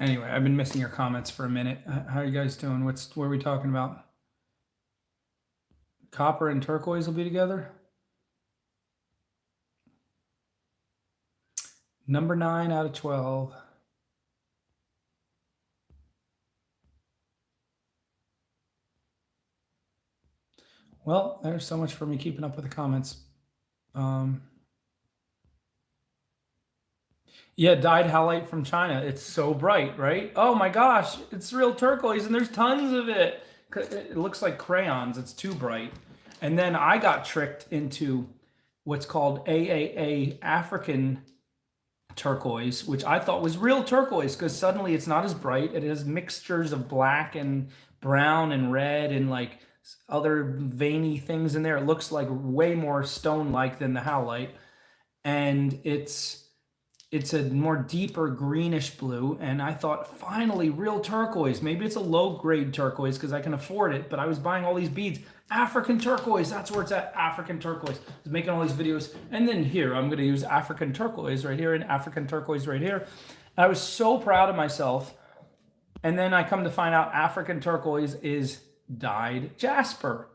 Anyway, I've been missing your comments for a minute. How are you guys doing? What are we talking about? Copper and turquoise will be together? Number 9 out of 12. Well, there's so much for me keeping up with the comments. Yeah, dyed howlite from China. It's so bright, right? Oh my gosh, it's real turquoise, and there's tons of it. It looks like crayons. It's too bright. And then I got tricked into what's called AAA African turquoise, which I thought was real turquoise because suddenly it's not as bright. It has mixtures of black and brown and red and like other veiny things in there. It looks like way more stone-like than the howlite. And it's a more deeper greenish blue. And I thought, finally, real turquoise. Maybe it's a low-grade turquoise because I can afford it, but I was buying all these beads. African turquoise, that's where it's at, African turquoise. I was making all these videos. And then here, I'm going to use African turquoise right here and African turquoise right here. And I was so proud of myself. And then I come to find out African turquoise is dyed jasper.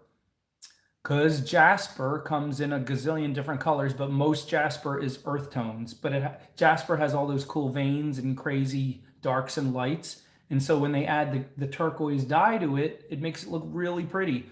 Because jasper comes in a gazillion different colors, but most jasper is earth tones. But jasper has all those cool veins and crazy darks and lights. And so when they add the turquoise dye to it, it makes it look really pretty.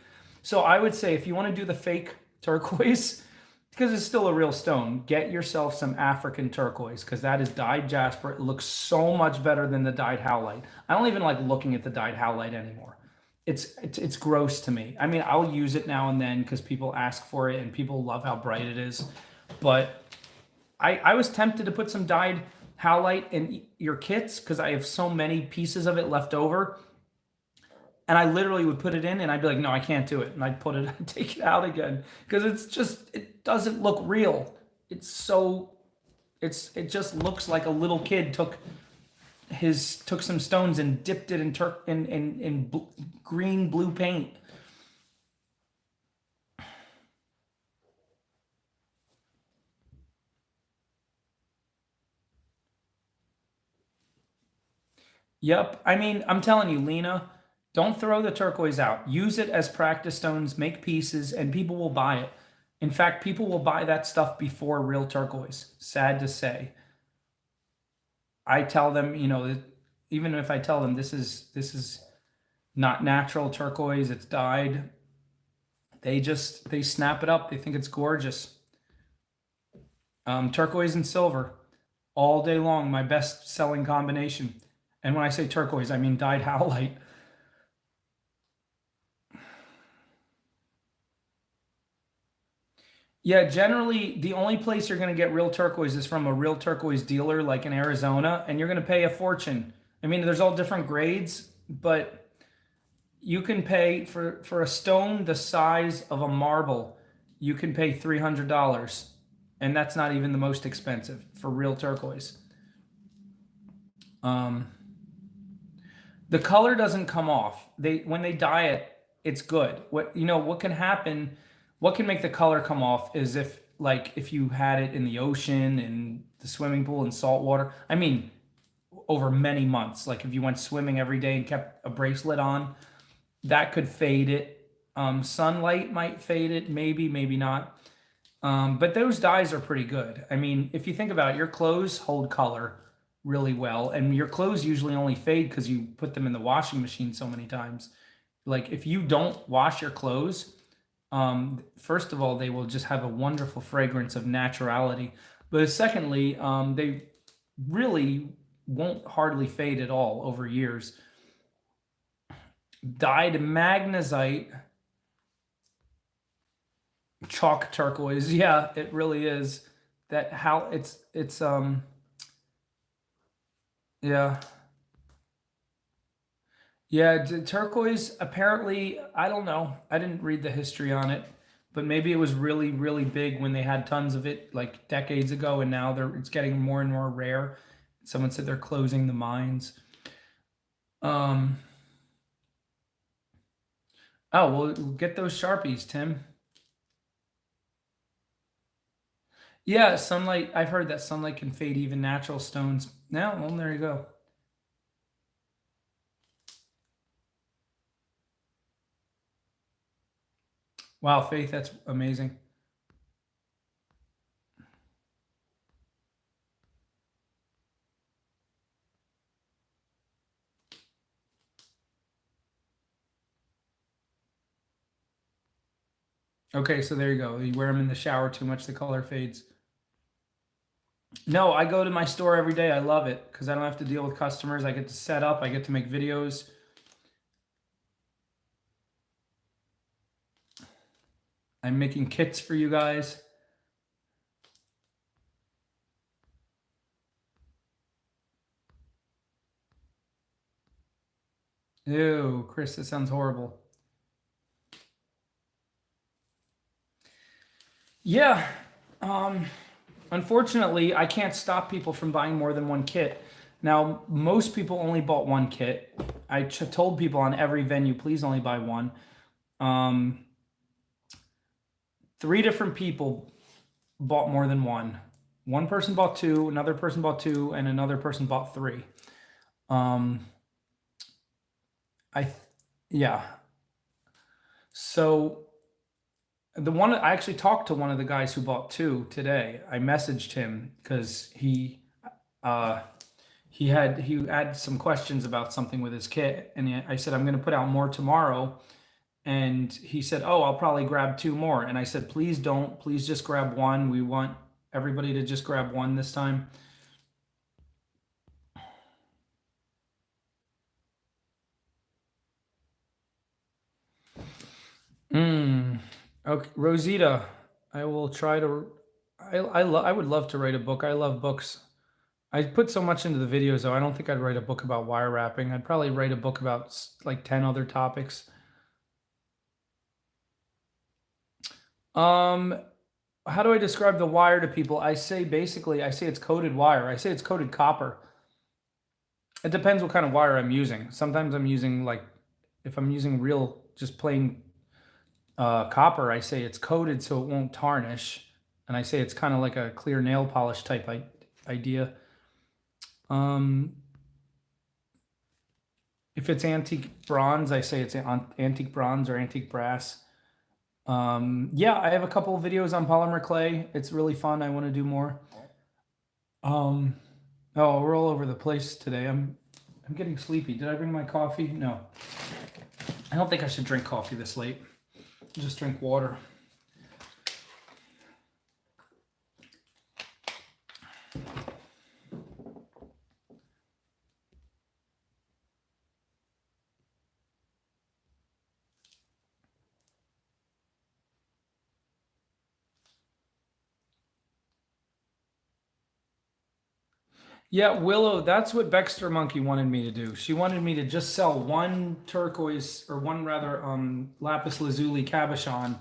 So I would say if you want to do the fake turquoise, because it's still a real stone, get yourself some African turquoise because that is dyed jasper. It looks so much better than the dyed howlite. I don't even like looking at the dyed howlite anymore. It's gross to me. I mean, I'll use it now and then because people ask for it and people love how bright it is. But I was tempted to put some dyed howlite in your kits because I have so many pieces of it left over. And I literally would put it in and I'd be like, no, I can't do it. And I'd put it, take it out again because it doesn't look real. It just looks like a little kid took some stones and dipped it in green blue paint. Yep. I mean, I'm telling you, Lena, don't throw the turquoise out. Use it as practice stones, make pieces, and people will buy it. In fact, people will buy that stuff before real turquoise. Sad to say. I tell them, even if I tell them this is not natural turquoise, it's dyed, they snap it up. They think it's gorgeous. Turquoise and silver all day long, my best selling combination. And when I say turquoise, I mean dyed howlite. Yeah, generally the only place you're going to get real turquoise is from a real turquoise dealer like in Arizona, and you're going to pay a fortune. I mean, there's all different grades, but you can pay for a stone the size of a marble, you can pay $300. And that's not even the most expensive for real turquoise. The color doesn't come off. When they dye it, it's good. What can happen, what can make the color come off is if you had it in the ocean, in the swimming pool, in salt water. I mean, over many months. Like if you went swimming every day and kept a bracelet on, that could fade it. Sunlight might fade it, maybe not. But those dyes are pretty good. I mean, if you think about it, your clothes hold color really well, and your clothes usually only fade because you put them in the washing machine so many times. Like if you don't wash your clothes, first of all, they will just have a wonderful fragrance of naturality. But secondly, they really won't hardly fade at all over years. Dyed magnesite, chalk turquoise. Yeah, it really is. Yeah. Yeah, turquoise, apparently, I don't know. I didn't read the history on it, but maybe it was really, really big when they had tons of it like decades ago, and now it's getting more and more rare. Someone said they're closing the mines. Um, oh, well, get those Sharpies, Tim. Yeah, sunlight. I've heard that sunlight can fade even natural stones. Now, well, there you go. Wow, Faith, that's amazing. Okay, so there you go. You wear them in the shower too much, the color fades. No, I go to my store every day. I love it because I don't have to deal with customers. I get to set up, I get to make videos. I'm making kits for you guys. Ew, Chris, that sounds horrible. Yeah. Um, Unfortunately, I can't stop people from buying more than one kit. Now, most people only bought one kit. I told people on every venue, please only buy one. Um, Three different people bought more than one. One person bought two, another person bought two, and another person bought three. Um, I, yeah. So the one I actually talked to one of the guys who bought two today. I messaged him because uh, he had some questions about something with his kit, and I said I'm going to put out more tomorrow. And he said, "Oh, I'll probably grab two more." And I said, "Please don't. Please just grab one. We want everybody to just grab one this time." Mm. Okay, Rosita, I will try to. I would love to write a book. I love books. I put so much into the videos, though. I don't think I'd write a book about wire wrapping. I'd probably write a book about like 10 other topics. Um, how do I describe the wire to people? I say basically, I say it's coated wire. I say it's coated copper. It depends what kind of wire I'm using. Sometimes I'm using like, if I'm using real, just plain copper, I say it's coated so it won't tarnish. And I say it's kind of like a clear nail polish type idea. Um, if it's antique bronze, I say it's antique bronze or antique brass. Yeah, I have a couple of videos on polymer clay. It's really fun. I want to do more. Um, oh, we're all over the place today. I'm getting sleepy. Did I bring my coffee? No. I don't think I should drink coffee this late. Just drink water. Yeah, Willow, that's what Baxter Monkey wanted me to do. She wanted me to just sell one turquoise, or one rather lapis lazuli cabochon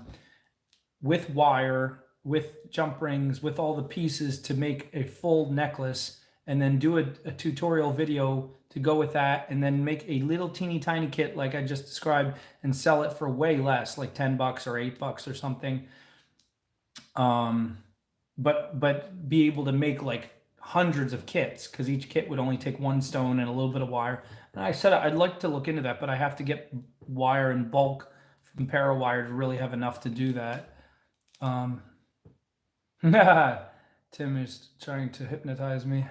with wire, with jump rings, with all the pieces to make a full necklace, and then do a tutorial video to go with that, and then make a little teeny tiny kit like I just described and sell it for way less, like 10 bucks or 8 bucks or something. But be able to make like hundreds of kits, because each kit would only take one stone and a little bit of wire. And I said I'd like to look into that, but I have to get wire in bulk from Parawire to really have enough to do that. Tim is trying to hypnotize me.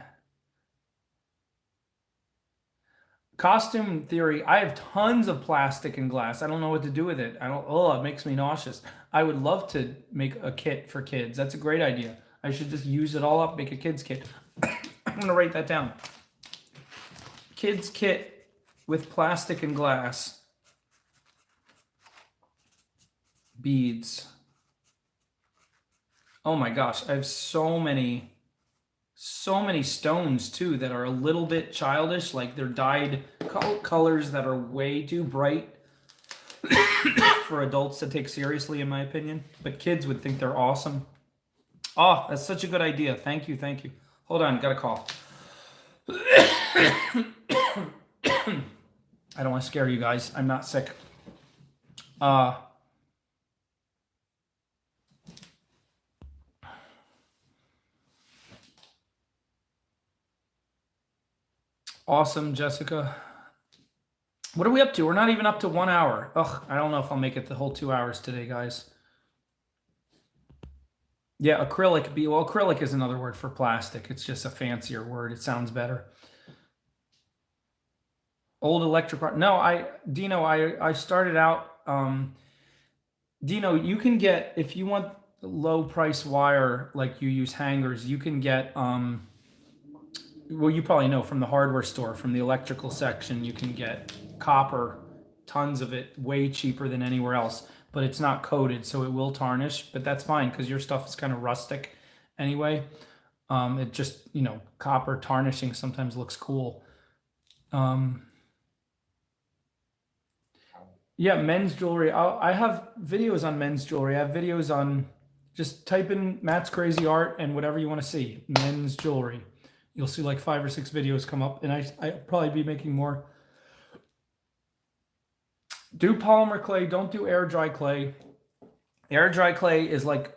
Costume theory. I have tons of plastic and glass. I don't know what to do with it. I don't. Oh, it makes me nauseous. I would love to make a kit for kids. That's a great idea. I should just use it all up, make a kids kit. I'm gonna write that down. Kids kit with plastic and glass. Beads. Oh my gosh, I have so many stones too that are a little bit childish, like they're dyed colors that are way too bright for adults to take seriously, in my opinion. But kids would think they're awesome. Oh, that's such a good idea. Thank you, thank you. Hold on, got a call. I don't want to scare you guys. I'm not sick. Awesome, Jessica. What are we up to? We're not even up to 1 hour. Ugh, I don't know if I'll make it the whole 2 hours today, guys. Yeah, acrylic. Well, acrylic is another word for plastic. It's just a fancier word. It sounds better. Old electric. No, Dino, I started out. Dino, you can get, if you want low price wire, like you use hangers, you can get well, you probably know from the hardware store, from the electrical section, you can get copper, tons of it, way cheaper than anywhere else. But it's not coated, so it will tarnish. But that's fine because your stuff is kind of rustic anyway. It just, copper tarnishing sometimes looks cool. Yeah, men's jewelry. I have videos on men's jewelry. I have videos on, just type in Matt's crazy art and whatever you want to see, men's jewelry. You'll see like 5 or 6 videos come up, and I'll probably be making more. Do polymer clay. Don't do air dry clay. Air dry clay is like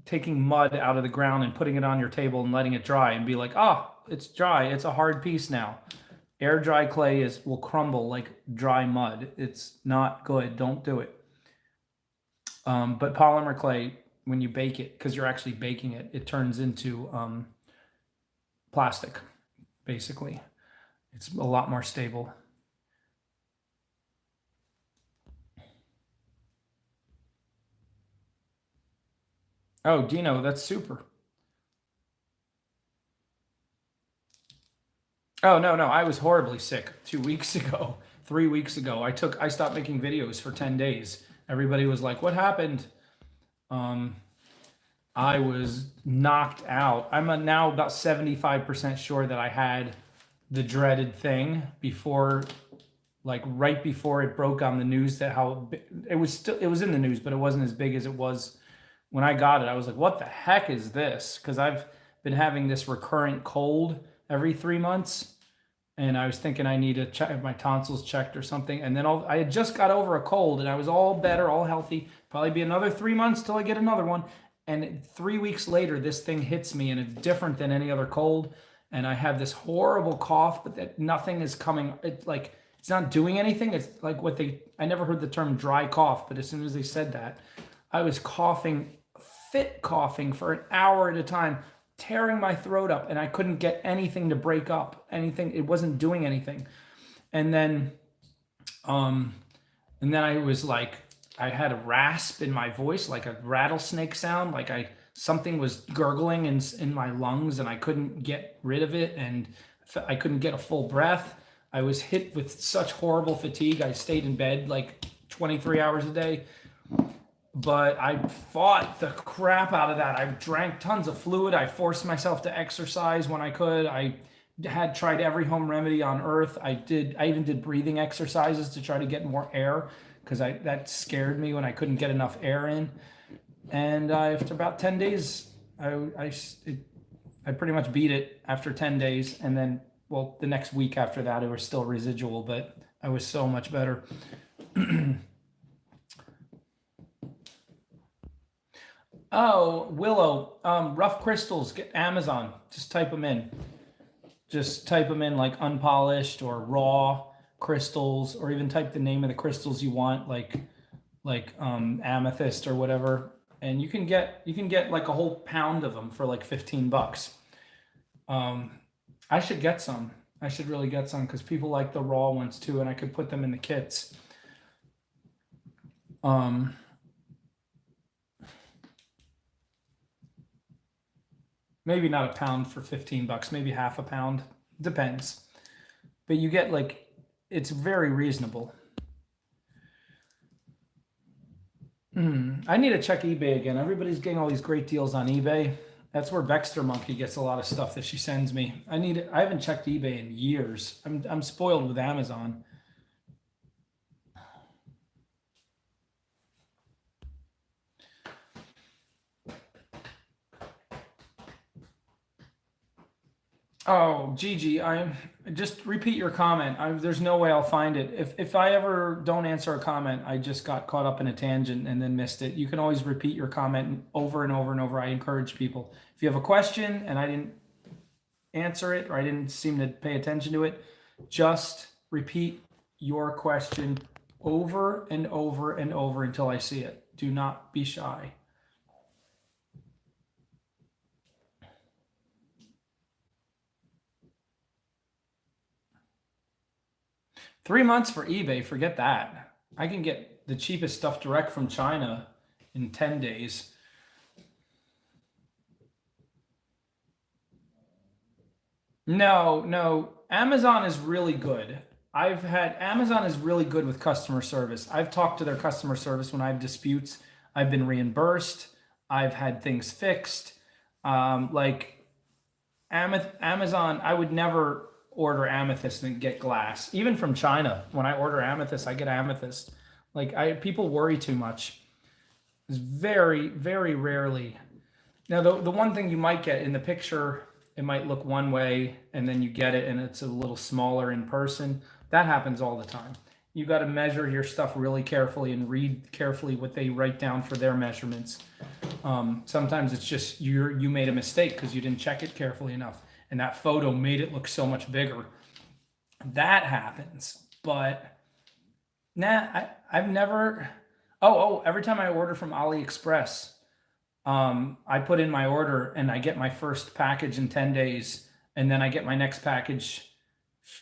taking mud out of the ground and putting it on your table and letting it dry and be like, ah, it's dry. It's a hard piece now. Air dry clay will crumble like dry mud. It's not good. Don't do it. But polymer clay, when you bake it, because you're actually baking it, it turns into plastic, basically. It's a lot more stable. Oh, Dino, that's super. Oh, no, no, I was horribly sick 2 weeks ago, 3 weeks ago. I stopped making videos for 10 days. Everybody was like, what happened? Um, I was knocked out. I'm now about 75% sure that I had the dreaded thing before, like right before it broke on the news, that how it was in the news, but it wasn't as big as it was when I got it. I was like, what the heck is this? Because I've been having this recurrent cold every 3 months. And I was thinking I need to check my tonsils checked or something. And then I had just got over a cold and I was all better, all healthy. Probably be another 3 months till I get another one. And 3 weeks later, this thing hits me and it's different than any other cold. And I have this horrible cough, but that nothing is coming. It's like, it's not doing anything. It's like I never heard the term dry cough, but as soon as they said that, I was coughing, fit coughing for an hour at a time, tearing my throat up, and I couldn't get anything to break up. Anything, it wasn't doing anything. And then, I was like, I had a rasp in my voice, like a rattlesnake sound, like something was gurgling in my lungs, and I couldn't get rid of it, and I couldn't get a full breath. I was hit with such horrible fatigue. I stayed in bed like 23 hours a day. But I fought the crap out of that. I drank tons of fluid. I forced myself to exercise when I could. I had tried every home remedy on earth. I even did breathing exercises to try to get more air, because that scared me when I couldn't get enough air in. And after about 10 days, I pretty much beat it after 10 days. And then, well, the next week after that, it was still residual, but I was so much better. Oh, Willow, rough crystals, get Amazon. Just type them in. Just type them in like unpolished or raw crystals, or even type the name of the crystals you want, like amethyst or whatever. And you can get like a whole pound of them for like $15. I should get some. I should really get some, because people like the raw ones too, and I could put them in the kits. Maybe not a pound for $15, maybe half a pound. Depends. But you get like, it's very reasonable. I need to check eBay again. Everybody's getting all these great deals on eBay. That's where Vexter Monkey gets a lot of stuff that she sends me. I haven't checked eBay in years. I'm spoiled with Amazon. Oh, Gigi, I just repeat your comment. There's no way I'll find it. If I ever don't answer a comment, I just got caught up in a tangent and then missed it. You can always repeat your comment over and over and over. I encourage people. If you have a question and I didn't answer it, or I didn't seem to pay attention to it, just repeat your question over and over and over until I see it. Do not be shy. $3 months for eBay, forget that. I can get the cheapest stuff direct from China in 10 days. No, Amazon is really good. Amazon is really good with customer service. I've talked to their customer service when I have disputes. I've been reimbursed. I've had things fixed. Like Amazon, I would never order amethyst and get glass. Even from China, when I order amethyst, I get amethyst. Like people worry too much. It's very, very rarely. Now, the one thing you might get in the picture, it might look one way, and then you get it and it's a little smaller in person. That happens all the time. You got to measure your stuff really carefully and read carefully what they write down for their measurements. Sometimes it's just you made a mistake because you didn't check it carefully enough, and that photo made it look so much bigger. That happens, but I've never. Every time I order from AliExpress, I put in my order and I get my first package in 10 days, and then I get my next package.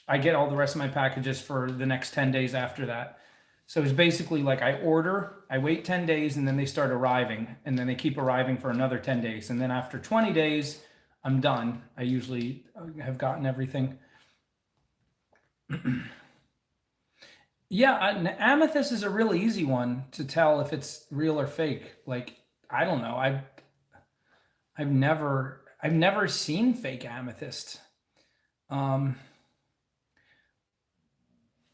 I get all the rest of my packages for the next 10 days after that. So it's basically like I order, I wait 10 days, and then they start arriving, and then they keep arriving for another 10 days. And then after 20 days, I'm done. I usually have gotten everything. Yeah, amethyst is a really easy one to tell if it's real or fake. Like, I don't know. I've never seen fake amethyst.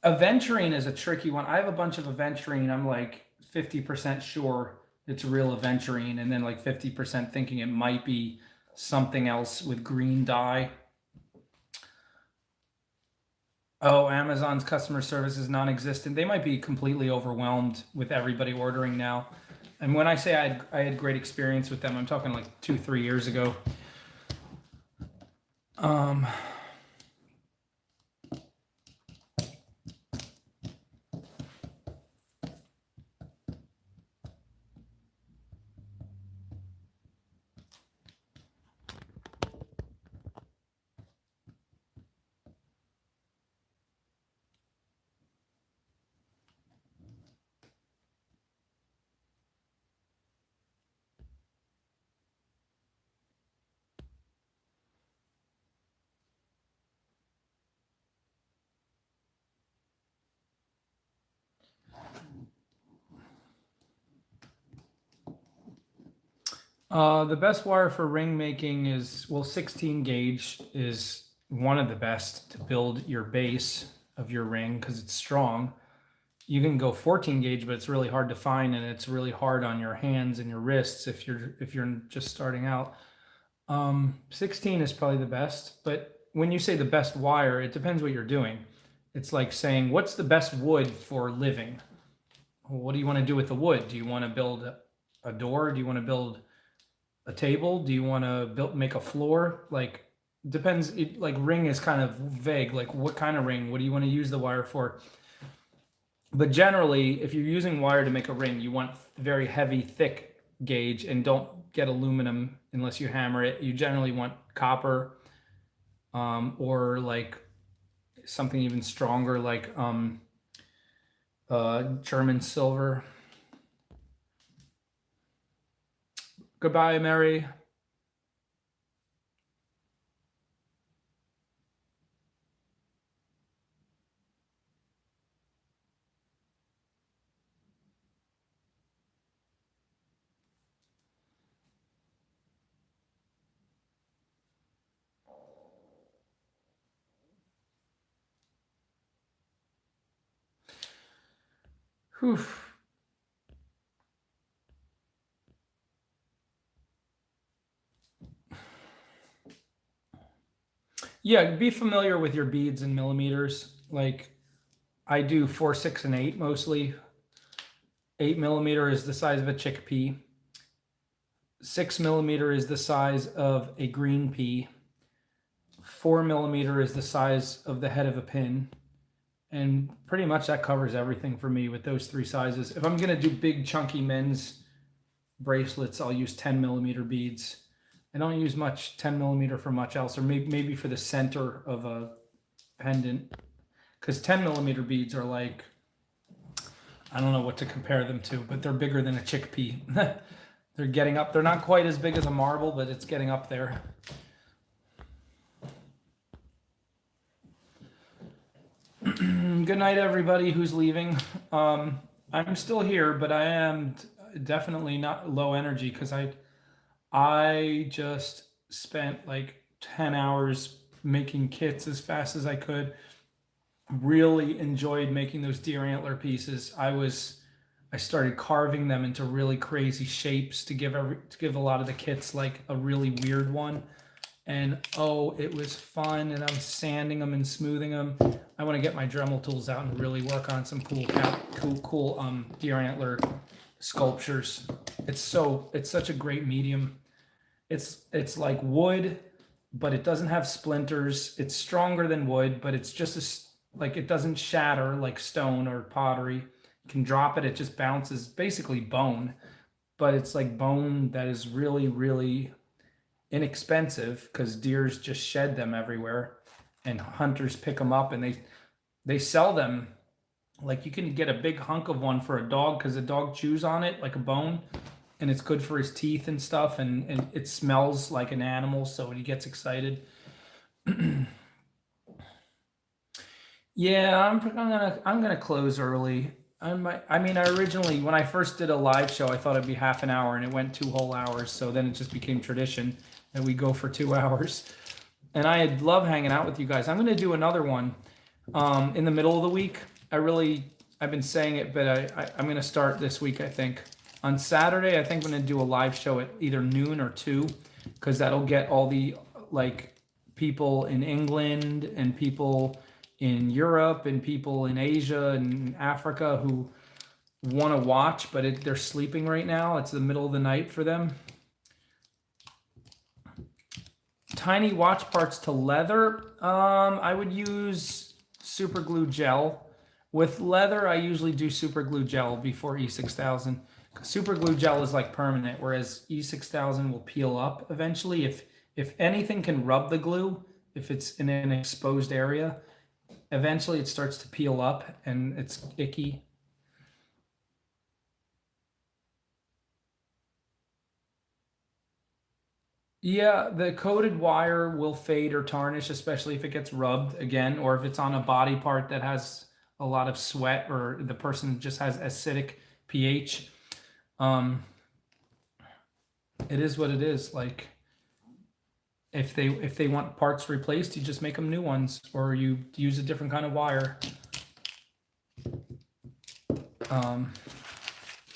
Aventurine is a tricky one. I have a bunch of aventurine. I'm like 50% sure it's real aventurine, and then like 50% thinking it might be something else with green dye. Oh, Amazon's customer service is non-existent. They might be completely overwhelmed with everybody ordering now. And when I say I had great experience with them, I'm talking like 2-3 years ago. The best wire for ring making is, well, 16 gauge is one of the best to build your base of your ring because it's strong. You can go 14 gauge, but it's really hard to find, and it's really hard on your hands and your wrists if you're just starting out. 16 is probably the best, but when you say the best wire, it depends what you're doing. It's like saying, what's the best wood for living? Well, what do you want to do with the wood? Do you want to build a door? Do you want to build a table? Do you want to make a floor? Like, depends. Like, ring is kind of vague. Like, what kind of ring? What do you want to use the wire for? But generally, if you're using wire to make a ring, you want very heavy, thick gauge, and don't get aluminum unless you hammer it. You generally want copper, or like something even stronger, like German silver. Goodbye, Mary. Whew. Yeah, be familiar with your beads and millimeters. Like, I do 4, 6, and 8 mostly. 8mm is the size of a chickpea. 6mm is the size of a green pea. 4mm is the size of the head of a pin. And pretty much that covers everything for me with those 3 sizes. If I'm going to do big chunky men's bracelets, I'll use 10mm beads. I don't use much 10mm for much else, or maybe for the center of a pendant, because 10mm beads are like, I don't know what to compare them to, but they're bigger than a chickpea. They're getting up. They're not quite as big as a marble, but it's getting up there. Good night, everybody who's leaving. I'm still here, but I am definitely not low energy because I just spent like 10 hours making kits as fast as I could. Really enjoyed making those deer antler pieces. I started carving them into really crazy shapes to give a lot of the kits like a really weird one. And oh, it was fun. And I'm sanding them and smoothing them. I want to get my Dremel tools out and really work on some cool deer antler sculptures. It's such a great medium. It's like wood, but it doesn't have splinters. It's stronger than wood, but it's just like it doesn't shatter like stone or pottery. You can drop it, it just bounces, basically bone, but it's like bone that is really, really inexpensive because deers just shed them everywhere and hunters pick them up and they sell them. Like you can get a big hunk of one for a dog because a dog chews on it like a bone and it's good for his teeth and stuff, and it smells like an animal, so he gets excited. Yeah, I'm gonna close early. I mean, I originally, when I first did a live show, I thought it'd be half an hour, and it went 2 whole hours. So then it just became tradition that we go for 2 hours. And I love hanging out with you guys. I'm gonna do another one in the middle of the week. I've been saying it, but I'm gonna start this week. I think on Saturday, I think I'm gonna do a live show at either noon or 2, because that'll get all the like people in England and people in Europe and people in Asia and Africa who want to watch, but they're sleeping right now. It's the middle of the night for them. Tiny watch parts to leather. I would use super glue gel. With leather, I usually do super glue gel before E6000. Super glue gel is like permanent, whereas E6000 will peel up eventually. If anything can rub the glue, if it's in an exposed area, eventually it starts to peel up and it's icky. Yeah, the coated wire will fade or tarnish, especially if it gets rubbed again, or if it's on a body part that has a lot of sweat, or the person just has acidic pH. It is what it is. Like if they want parts replaced, you just make them new ones, or you use a different kind of wire.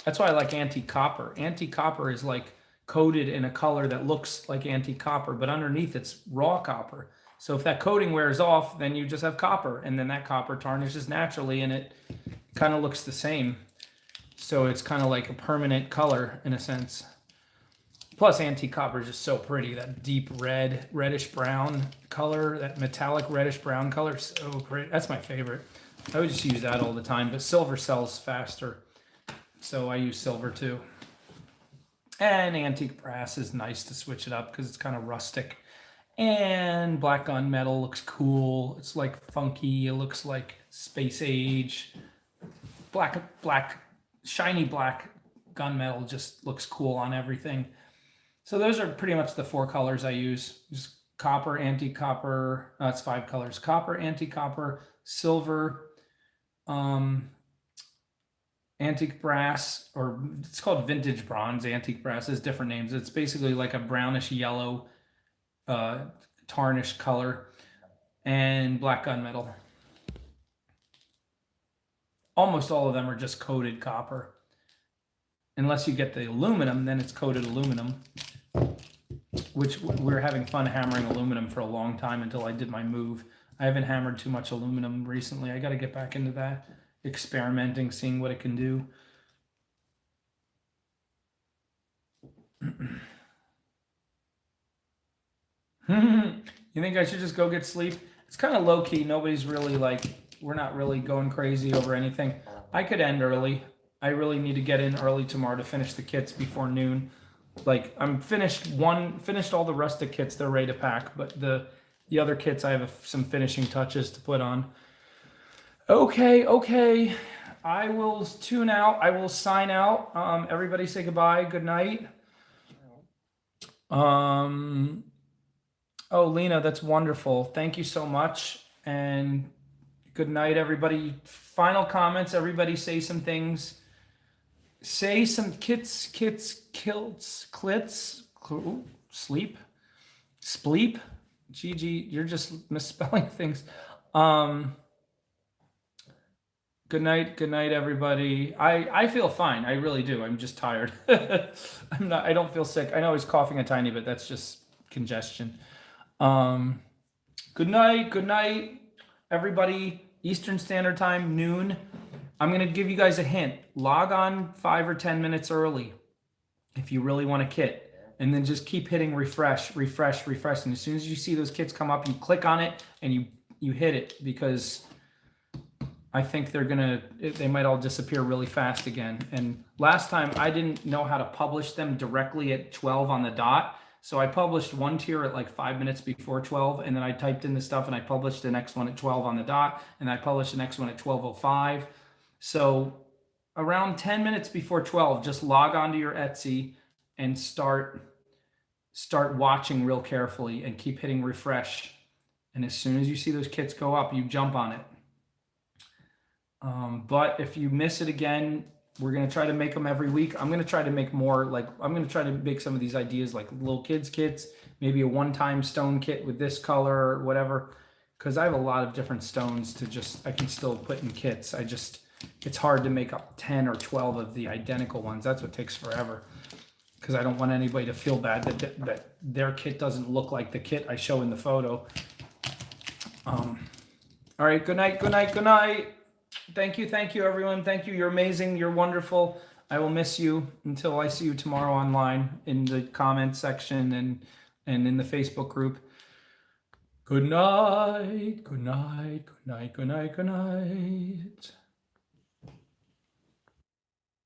That's why I like antique copper. Antique copper is like coated in a color that looks like antique copper, but underneath it's raw copper. So if that coating wears off, then you just have copper, and then that copper tarnishes naturally and it kind of looks the same. So it's kind of like a permanent color in a sense. Plus antique copper is just so pretty. That deep red, reddish brown color, that metallic reddish brown color, so pretty. That's my favorite. I would just use that all the time, but silver sells faster. So I use silver too. And antique brass is nice to switch it up because it's kind of rustic. And black gunmetal looks cool. It's like funky. It looks like space age. Shiny black gunmetal just looks cool on everything. So those are pretty much the 4 colors I use. Just copper, antique copper. It's 5 colors. Copper, antique copper, silver, antique brass, or it's called vintage bronze. Antique brass has different names. It's basically like a brownish yellow tarnished color, and black gunmetal. Almost all of them are just coated copper. Unless you get the aluminum, then it's coated aluminum, which we're having fun hammering aluminum for a long time until I did my move. I haven't hammered too much aluminum recently. I got to get back into that, experimenting, seeing what it can do. You think I should just go get sleep? It's kind of low key. Nobody's really we're not really going crazy over anything. I could end early. I really need to get in early tomorrow to finish the kits before noon. Like I'm finished all the rustic kits. They're ready to pack, but the other kits I have some finishing touches to put on. Okay. I will tune out. I will sign out. Everybody say goodbye. Good night. Oh, Lena, that's wonderful. Thank you so much. And good night, everybody. Final comments. Everybody say some things. Say some kilts, kilts, clits, sleep, spleep. Gigi, you're just misspelling things. Good night, everybody. I feel fine. I really do. I'm just tired. I don't feel sick. I know I was coughing a tiny bit. That's just congestion. Good night, everybody. Eastern Standard Time, noon. I'm gonna give you guys a hint. Log on 5 or 10 minutes early if you really want to kit, and then just keep hitting refresh. And as soon as you see those kits come up, you click on it and you hit it, because I think they might all disappear really fast again. And last time I didn't know how to publish them directly at 12 on the dot. So I published one tier at like 5 minutes before 12, and then I typed in the stuff and I published the next one at 12 on the dot, and I published the next one at 12:05. So around 10 minutes before 12, just log onto your Etsy and start watching real carefully and keep hitting refresh. And as soon as you see those kits go up, you jump on it. But if you miss it again, we're going to try to make them every week. I'm going to try to make more, like, I'm going to try to make some of these ideas like little kids kits, maybe a one-time stone kit with this color or whatever, because I have a lot of different stones I can still put in kits. It's hard to make up 10 or 12 of the identical ones. That's what takes forever, because I don't want anybody to feel bad that their kit doesn't look like the kit I show in the photo. All right, good night. Thank you, everyone. Thank you. You're amazing. You're wonderful. I will miss you until I see you tomorrow online in the comment section and in the Facebook group. Good night.